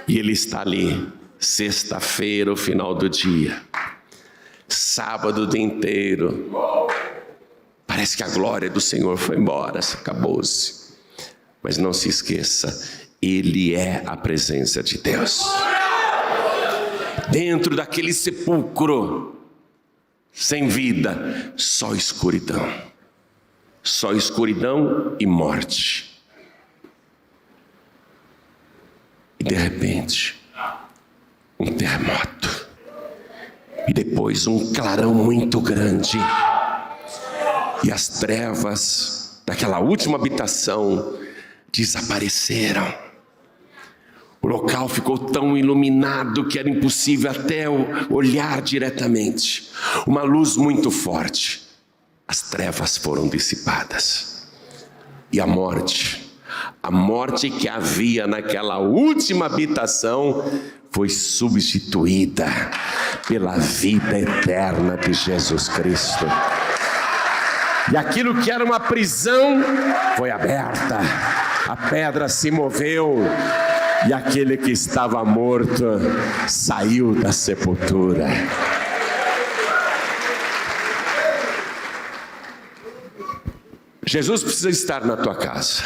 S2: E Ele está ali, sexta-feira, o final do dia, sábado o dia inteiro. Parece que a glória do Senhor foi embora, acabou-se. Mas não se esqueça, Ele é a presença de Deus. Dentro daquele sepulcro, sem vida, só escuridão. Só escuridão e morte. E de repente, um terremoto. E depois um clarão muito grande. E as trevas daquela última habitação desapareceram. O local ficou tão iluminado que era impossível até olhar diretamente. Uma luz muito forte. As trevas foram dissipadas. E a morte que havia naquela última habitação, foi substituída pela vida eterna de Jesus Cristo. E aquilo que era uma prisão foi aberta. A pedra se moveu. E aquele que estava morto saiu da sepultura. Jesus precisa estar na tua casa.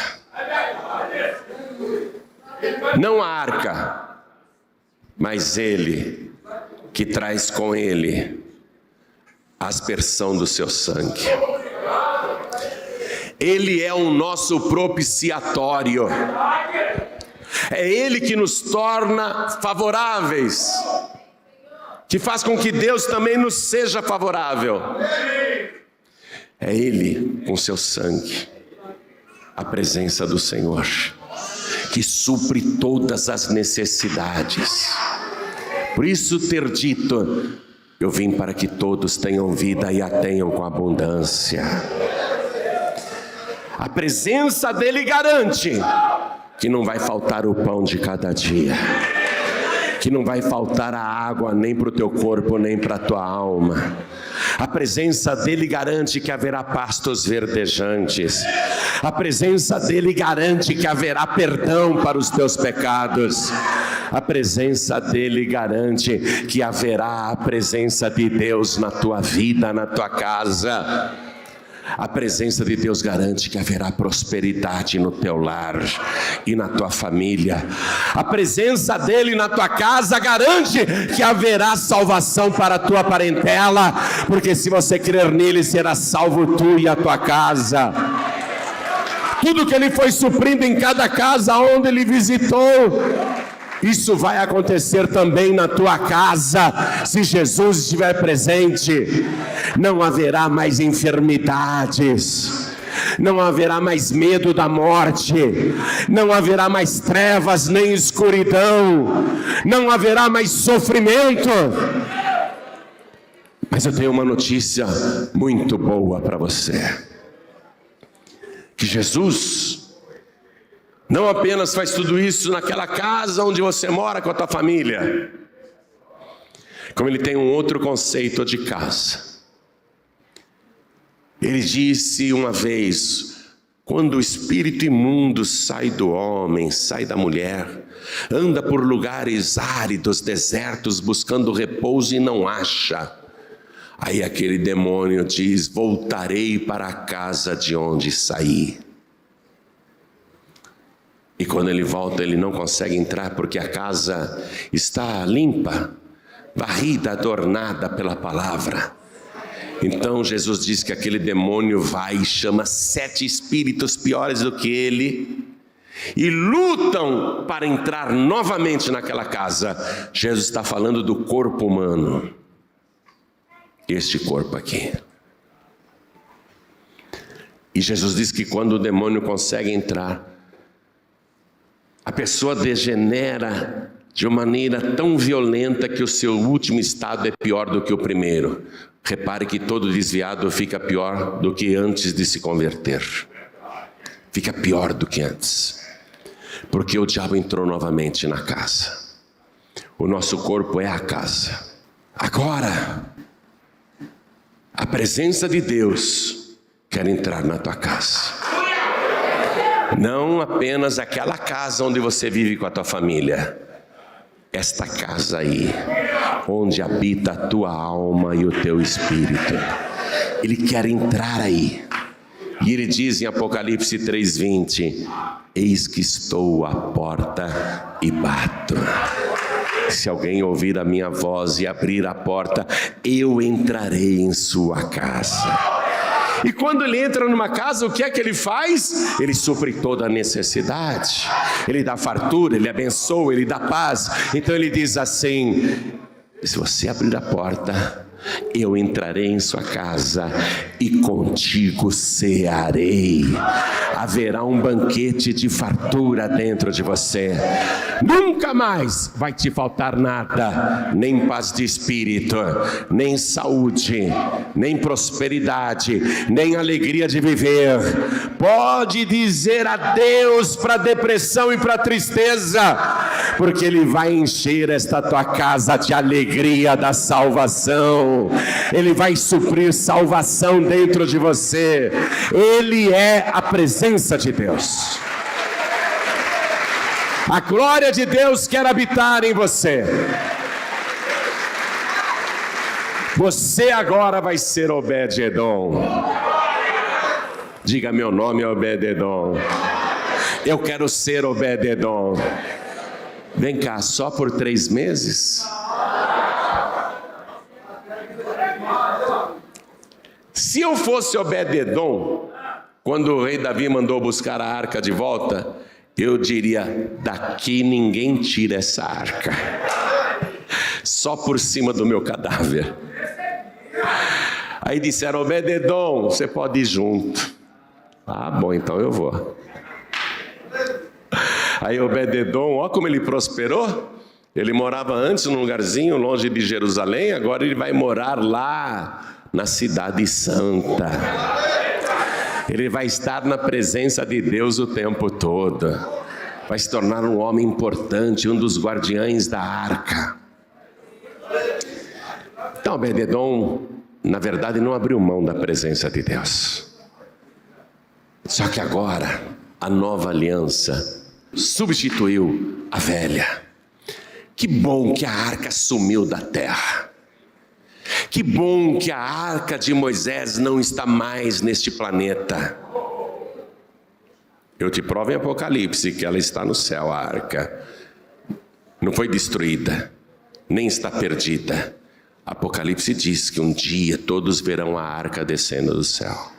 S2: Não a arca, mas Ele que traz com Ele a aspersão do seu sangue. Ele é o nosso propiciatório. É Ele que nos torna favoráveis, que faz com que Deus também nos seja favorável. É Ele, com seu sangue, a presença do Senhor, que supre todas as necessidades. Por isso ter dito, eu vim para que todos tenham vida e a tenham com abundância. A presença dEle garante que não vai faltar o pão de cada dia, que não vai faltar a água nem para o teu corpo, nem para a tua alma. A presença dEle garante que haverá pastos verdejantes. A presença dEle garante que haverá perdão para os teus pecados. A presença dEle garante que haverá a presença de Deus na tua vida, na tua casa. A presença de Deus garante que haverá prosperidade no teu lar e na tua família. A presença dEle na tua casa garante que haverá salvação para a tua parentela, porque se você crer nele, será salvo tu e a tua casa. Tudo que Ele foi suprindo em cada casa onde Ele visitou, isso vai acontecer também na tua casa, se Jesus estiver presente. Não haverá mais enfermidades, não haverá mais medo da morte, não haverá mais trevas nem escuridão, não haverá mais sofrimento. Mas eu tenho uma notícia muito boa para você. Que Jesus não apenas faz tudo isso naquela casa onde você mora com a tua família, como Ele tem um outro conceito de casa. Ele disse uma vez: quando o espírito imundo sai do homem, sai da mulher, anda por lugares áridos, desertos, buscando repouso e não acha, aí aquele demônio diz: voltarei para a casa de onde saí. E quando ele volta, ele não consegue entrar, porque a casa está limpa, varrida, adornada pela palavra. Então Jesus diz que aquele demônio vai e chama 7 espíritos piores do que ele, e lutam para entrar novamente naquela casa. Jesus está falando do corpo humano, este corpo aqui. E Jesus diz que quando o demônio consegue entrar, a pessoa degenera de uma maneira tão violenta que o seu último estado é pior do que o primeiro. Repare que todo desviado fica pior do que antes de se converter. Fica pior do que antes. Porque o diabo entrou novamente na casa. O nosso corpo é a casa. Agora, a presença de Deus quer entrar na tua casa. Não apenas aquela casa onde você vive com a tua família. Esta casa aí, onde habita a tua alma e o teu espírito. Ele quer entrar aí. E ele diz em Apocalipse 3:20: eis que estou à porta e bato. Se alguém ouvir a minha voz e abrir a porta, eu entrarei em sua casa. E quando ele entra numa casa, o que é que ele faz? Ele supre toda a necessidade. Ele dá fartura, ele abençoa, ele dá paz. Então ele diz assim: se você abrir a porta, eu entrarei em sua casa e contigo cearei. Haverá um banquete de fartura dentro de você. Nunca mais vai te faltar nada, nem paz de espírito, nem saúde, nem prosperidade, nem alegria de viver. Pode dizer adeus para a depressão e para a tristeza, porque Ele vai encher esta tua casa de alegria da salvação. Ele vai suprir salvação dentro de você. Ele é a presença de Deus. A glória de Deus quer habitar em você. Você agora vai ser Obed-Edom. Diga: meu nome é Obed-Edom. Eu quero ser Obed-Edom. Vem cá, só por 3 meses? Se eu fosse Obed-Edom, quando o rei Davi mandou buscar a arca de volta, eu diria: daqui ninguém tira essa arca, só por cima do meu cadáver. Aí disseram: Obed-Edom, você pode ir junto. Ah, bom, então eu vou. Aí Obed-Edom, ó como ele prosperou. Ele morava antes num lugarzinho longe de Jerusalém, agora ele vai morar lá na cidade santa. Ele vai estar na presença de Deus o tempo todo. Vai se tornar um homem importante, um dos guardiães da arca. Então Obed-Edom, na verdade, não abriu mão da presença de Deus. Só que agora, a nova aliança substituiu a velha. Que bom que a arca sumiu da terra. Que bom que a arca de Moisés não está mais neste planeta. Eu te provo em Apocalipse que ela está no céu, a arca. Não foi destruída, nem está perdida. Apocalipse diz que um dia todos verão a arca descendo do céu.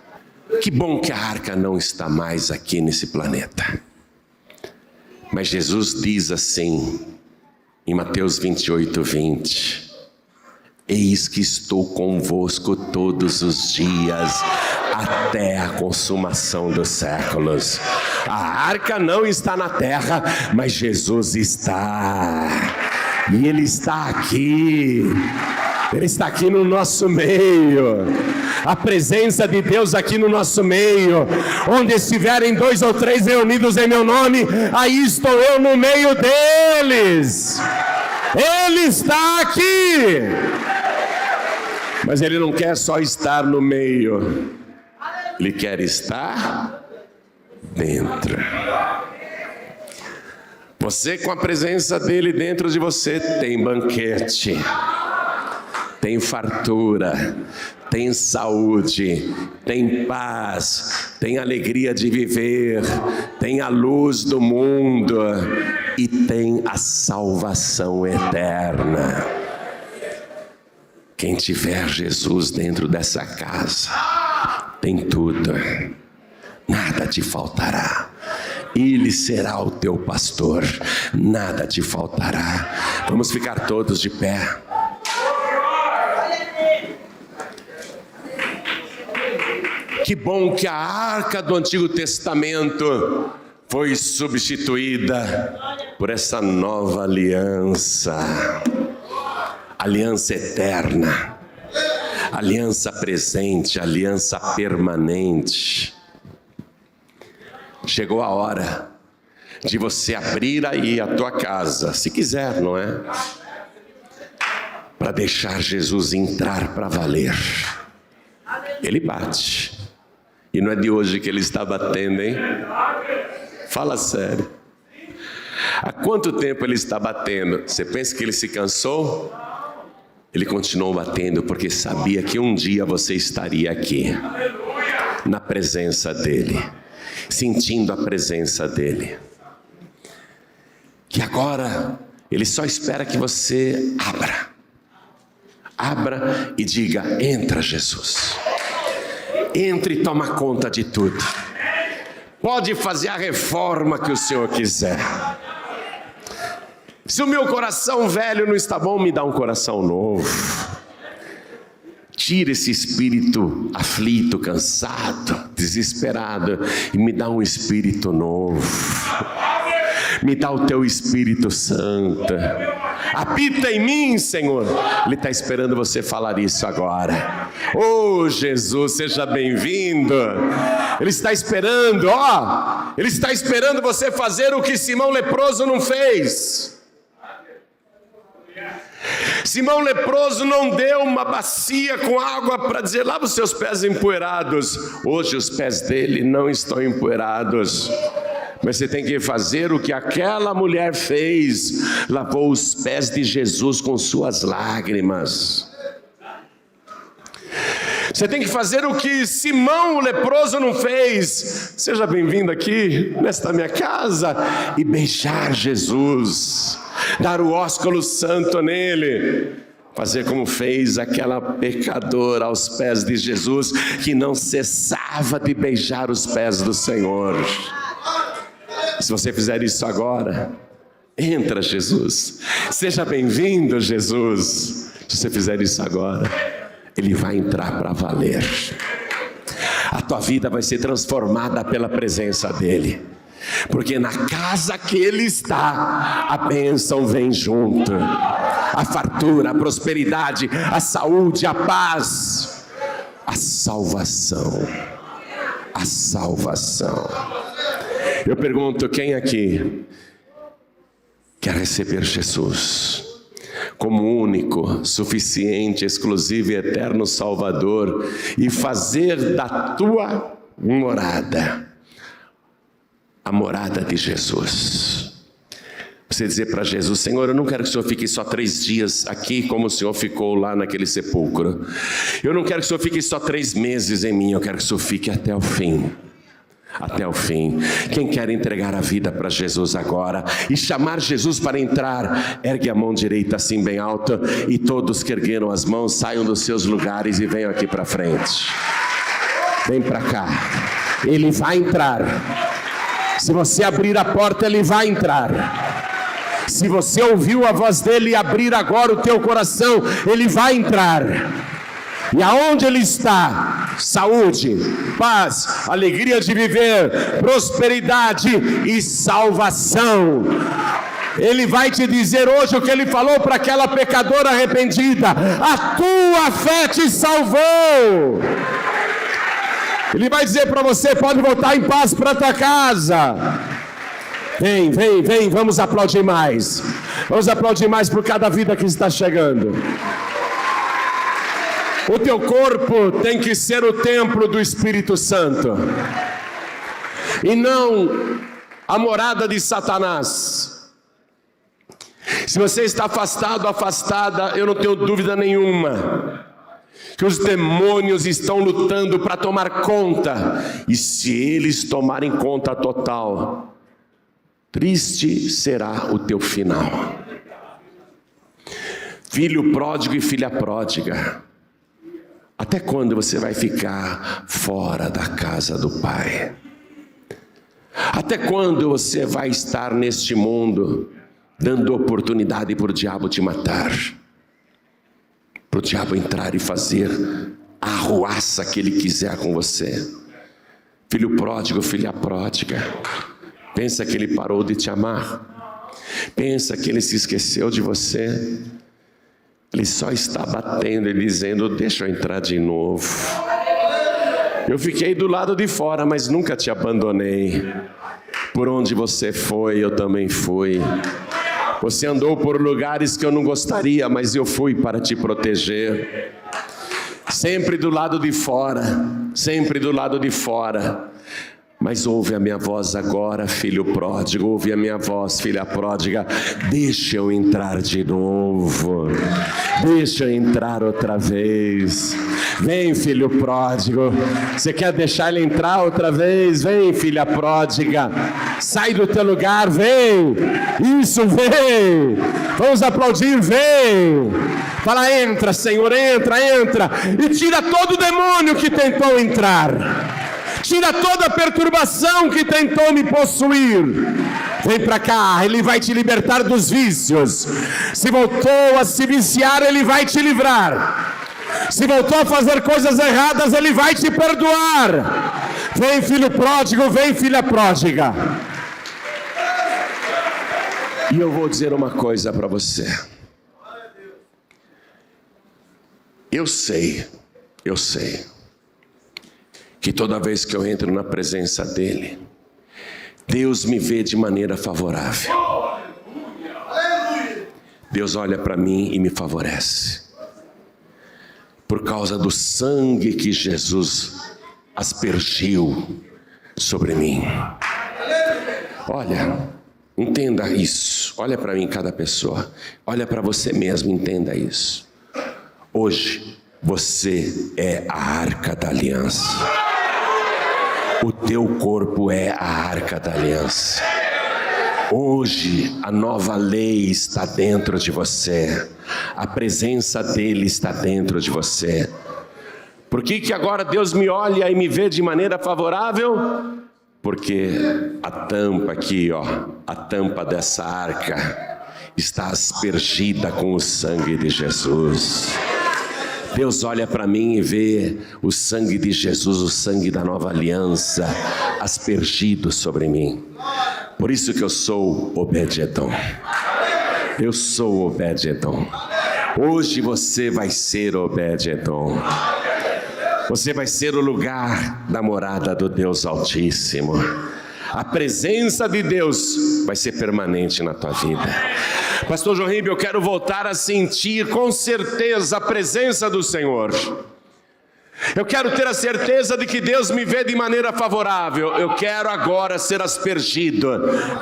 S2: Que bom que a arca não está mais aqui nesse planeta. Mas Jesus diz assim, em Mateus 28:20: eis que estou convosco todos os dias, até a consumação dos séculos. A arca não está na terra, mas Jesus está. E Ele está aqui. Ele está aqui no nosso meio. A presença de Deus aqui no nosso meio. Onde estiverem 2 ou 3 reunidos em meu nome, aí estou eu no meio deles. Ele está aqui. Mas Ele não quer só estar no meio. Ele quer estar dentro. Você, com a presença dele dentro de você, tem banquete, tem fartura, tem saúde, tem paz, tem alegria de viver, tem a luz do mundo e tem a salvação eterna. Quem tiver Jesus dentro dessa casa, tem tudo, nada te faltará. Ele será o teu pastor, nada te faltará. Vamos ficar todos de pé. Que bom que a arca do Antigo Testamento foi substituída por essa nova aliança, aliança eterna, aliança presente, aliança permanente. Chegou a hora de você abrir aí a tua casa, se quiser, não é? Para deixar Jesus entrar para valer. Ele bate. E não é de hoje que ele está batendo, hein? Fala sério. Há quanto tempo ele está batendo? Você pensa que ele se cansou? Ele continuou batendo porque sabia que um dia você estaria aqui, na presença dele, sentindo a presença dele. Que agora ele só espera que você abra e diga: entra, Jesus. Entre e toma conta de tudo. Pode fazer a reforma que o Senhor quiser. Se o meu coração velho não está bom, me dá um coração novo. Tira esse espírito aflito, cansado, desesperado e me dá um espírito novo. Me dá o teu Espírito Santo. Habita em mim, Senhor. Ele está esperando você falar isso agora. Oh, Jesus, seja bem-vindo. Ele está esperando, Ele está esperando você fazer o que Simão leproso não fez. Simão leproso não deu uma bacia com água para dizer: lava os seus pés empoeirados. Hoje os pés dele não estão empoeirados. Mas você tem que fazer o que aquela mulher fez. Lavou os pés de Jesus com suas lágrimas. Você tem que fazer o que Simão o leproso não fez. Seja bem-vindo aqui nesta minha casa e beijar Jesus, dar o ósculo santo nele, fazer como fez aquela pecadora aos pés de Jesus, que não cessava de beijar os pés do Senhor. Se você fizer isso agora, entra, Jesus. Seja bem-vindo, Jesus. Se você fizer isso agora, Ele vai entrar para valer. A tua vida vai ser transformada pela presença dEle. Porque na casa que Ele está, a bênção vem junto. A fartura, a prosperidade, a saúde, a paz, a salvação. A salvação. Eu pergunto: quem aqui quer receber Jesus como único, suficiente, exclusivo e eterno Salvador e fazer da tua morada a morada de Jesus? Você dizer para Jesus: Senhor, eu não quero que o Senhor fique só 3 dias aqui como o Senhor ficou lá naquele sepulcro. Eu não quero que o Senhor fique só 3 meses em mim. Eu quero que o Senhor fique até o fim. Até o fim. Quem quer entregar a vida para Jesus agora e chamar Jesus para entrar, ergue a mão direita assim bem alta, e todos que ergueram as mãos saiam dos seus lugares e venham aqui para frente. Vem para cá. Ele vai entrar. Se você abrir a porta, Ele vai entrar. Se você ouviu a voz dEle e abrir agora o teu coração, Ele vai entrar. E aonde Ele está, saúde, paz, alegria de viver, prosperidade e salvação. Ele vai te dizer hoje o que ele falou para aquela pecadora arrependida: a tua fé te salvou. Ele vai dizer para você: pode voltar em paz para a tua casa. Vem, vem, vem, vamos aplaudir mais. Vamos aplaudir mais por cada vida que está chegando. O teu corpo tem que ser o templo do Espírito Santo, e não a morada de Satanás. Se você está afastado, afastada, eu não tenho dúvida nenhuma que os demônios estão lutando para tomar conta. E se eles tomarem conta total, triste será o teu final. Filho pródigo e filha pródiga, até quando você vai ficar fora da casa do Pai? Até quando você vai estar neste mundo dando oportunidade para o diabo te matar? Para o diabo entrar e fazer a arruaça que ele quiser com você? Filho pródigo, filha pródiga, pensa que ele parou de te amar? Pensa que ele se esqueceu de você? Ele só está batendo e dizendo: deixa eu entrar de novo. Eu fiquei do lado de fora, mas nunca te abandonei. Por onde você foi, eu também fui. Você andou por lugares que eu não gostaria, mas eu fui para te proteger. Sempre do lado de fora, sempre do lado de fora. Mas ouve a minha voz agora, filho pródigo, ouve a minha voz, filha pródiga: deixa eu entrar de novo, deixa eu entrar outra vez. Vem, filho pródigo, você quer deixar ele entrar outra vez? Vem, filha pródiga, sai do teu lugar, vem, isso, vem, vamos aplaudir, vem. Fala: entra, Senhor, entra, entra, e tira todo o demônio que tentou entrar. Tira toda a perturbação que tentou me possuir. Vem para cá, Ele vai te libertar dos vícios. Se voltou a se viciar, Ele vai te livrar. Se voltou a fazer coisas erradas, Ele vai te perdoar. Vem, filho pródigo, vem, filha pródiga. E eu vou dizer uma coisa para você. Eu sei que toda vez que eu entro na presença dEle, Deus me vê de maneira favorável. Deus olha para mim e me favorece, por causa do sangue que Jesus aspergiu sobre mim. Olha, entenda isso. Olha para mim, cada pessoa. Olha para você mesmo, entenda isso. Hoje, você é a arca da aliança. O teu corpo é a arca da aliança. Hoje a nova lei está dentro de você. A presença dele está dentro de você. Por que agora Deus me olha e me vê de maneira favorável? Porque a tampa aqui, a tampa dessa arca está aspergida com o sangue de Jesus. Deus olha para mim e vê o sangue de Jesus, o sangue da nova aliança, aspergido sobre mim. Por isso que eu sou Obed-Edom. Eu sou Obed-Edom. Hoje você vai ser Obed-Edom. Você vai ser o lugar da morada do Deus Altíssimo. A presença de Deus vai ser permanente na tua vida. Pastor João Ribeiro, eu quero voltar a sentir com certeza a presença do Senhor. Eu quero ter a certeza de que Deus me vê de maneira favorável. Eu quero agora ser aspergido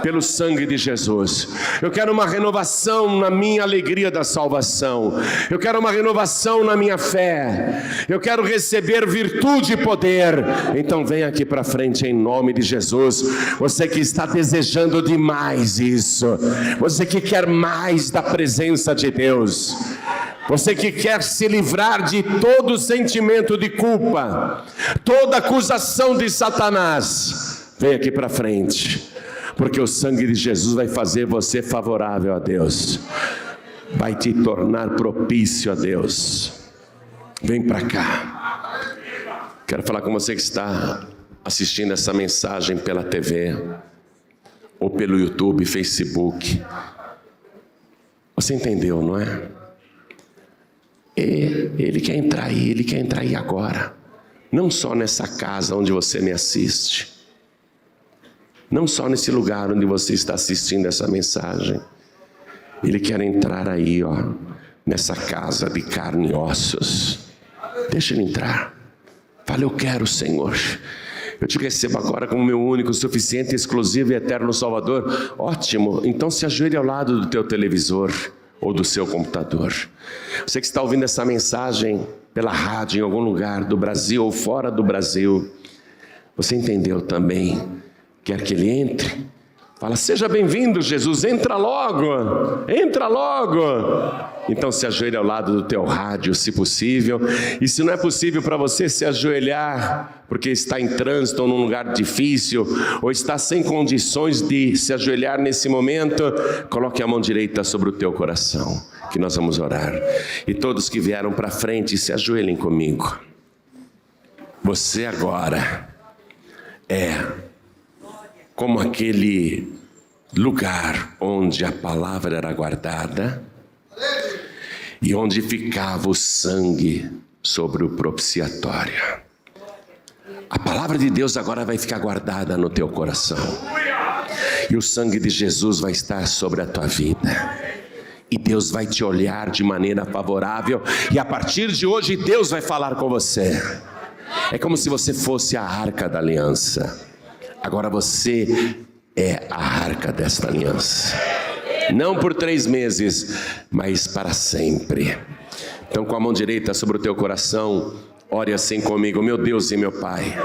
S2: pelo sangue de Jesus. Eu quero uma renovação na minha alegria da salvação. Eu quero uma renovação na minha fé. Eu quero receber virtude e poder. Então vem aqui para frente em nome de Jesus. Você que está desejando demais isso. Você que quer mais da presença de Deus. Você que quer se livrar de todo sentimento de culpa, toda acusação de Satanás, vem aqui para frente, porque o sangue de Jesus vai fazer você favorável a Deus, vai te tornar propício a Deus. Vem para cá. Quero falar com você que está assistindo essa mensagem pela TV, ou pelo YouTube, Facebook. Você entendeu, não é? Ele quer entrar aí, Ele quer entrar aí agora. Não só nessa casa onde você me assiste. Não só nesse lugar onde você está assistindo essa mensagem. Ele quer entrar aí, ó, nessa casa de carne e ossos. Deixa Ele entrar. Fala, eu quero, Senhor. Eu te recebo agora como meu único, suficiente, exclusivo e eterno Salvador. Ótimo, então se ajoelhe ao lado do teu televisor ou do seu computador. Você que está ouvindo essa mensagem pela rádio em algum lugar do Brasil ou fora do Brasil, você entendeu também? Quer que Ele entre? Fala, seja bem-vindo, Jesus, entra logo, entra logo. Então se ajoelhe ao lado do teu rádio, se possível. E se não é possível para você se ajoelhar, porque está em trânsito ou num lugar difícil, ou está sem condições de se ajoelhar nesse momento, coloque a mão direita sobre o teu coração, que nós vamos orar. E todos que vieram para frente, se ajoelhem comigo. Você agora é como aquele lugar onde a palavra era guardada e onde ficava o sangue sobre o propiciatório. A palavra de Deus agora vai ficar guardada no teu coração. E o sangue de Jesus vai estar sobre a tua vida. E Deus vai te olhar de maneira favorável. E a partir de hoje Deus vai falar com você. É como se você fosse a arca da aliança. Agora você é a arca desta aliança. Não por 3 meses, mas para sempre. Então com a mão direita sobre o teu coração, ore assim comigo. Meu Deus e meu Pai,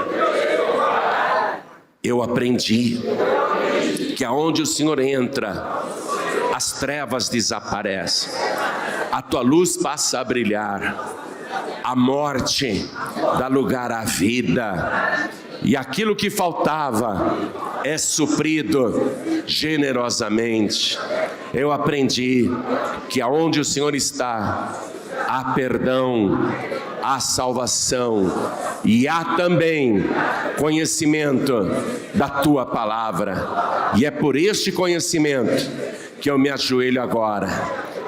S2: eu aprendi que aonde o Senhor entra, as trevas desaparecem, a tua luz passa a brilhar, a morte dá lugar à vida, e aquilo que faltava é suprido generosamente. Eu aprendi que aonde o Senhor está, há perdão, há salvação e há também conhecimento da tua palavra. E é por este conhecimento que eu me ajoelho agora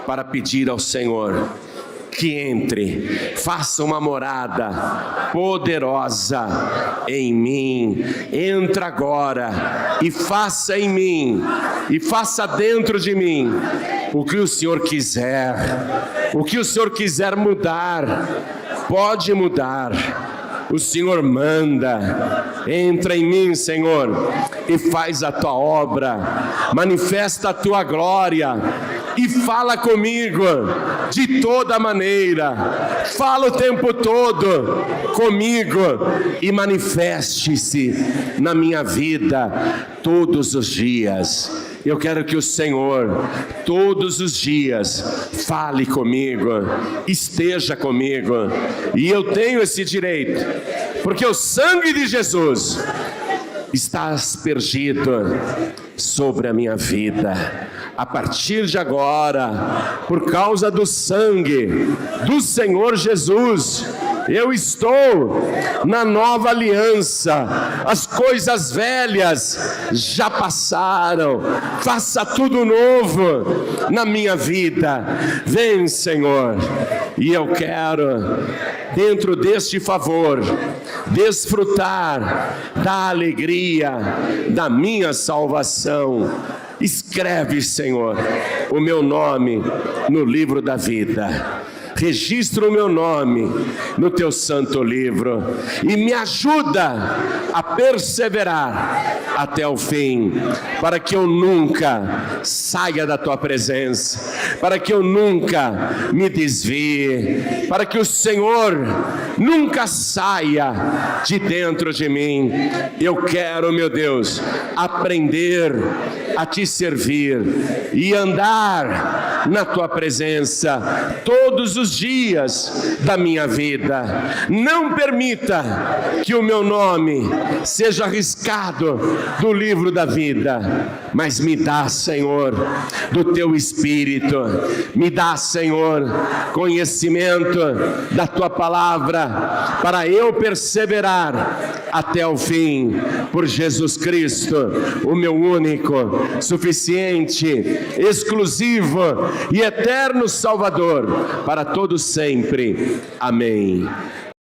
S2: para pedir ao Senhor que entre, faça uma morada poderosa em mim. Entra agora e faça em mim, e faça dentro de mim o que o Senhor quiser. O que o Senhor quiser mudar, pode mudar. O Senhor manda. Entra em mim, Senhor, e faz a tua obra, manifesta a tua glória e fala comigo de toda maneira. Fala o tempo todo comigo e manifeste-se na minha vida todos os dias. Eu quero que o Senhor, todos os dias, fale comigo, esteja comigo. E eu tenho esse direito, porque o sangue de Jesus está aspergido sobre a minha vida. A partir de agora, por causa do sangue do Senhor Jesus, eu estou na nova aliança. As coisas velhas já passaram, faça tudo novo na minha vida. Vem, Senhor, e eu quero, dentro deste favor, desfrutar da alegria da minha salvação. Escreve, Senhor, o meu nome no livro da vida. Registra o meu nome no teu santo livro e me ajuda a perseverar até o fim, para que eu nunca saia da tua presença, para que eu nunca me desvie, para que o Senhor nunca saia de dentro de mim. Eu quero, meu Deus, aprender a te servir e andar na tua presença todos os dias da minha vida. Não permita que o meu nome seja arriscado do livro da vida, mas me dá, Senhor, do teu Espírito, me dá, Senhor, conhecimento da tua palavra, para eu perseverar até o fim, por Jesus Cristo, o meu único suficiente, exclusivo e eterno Salvador, para todos sempre. Amém.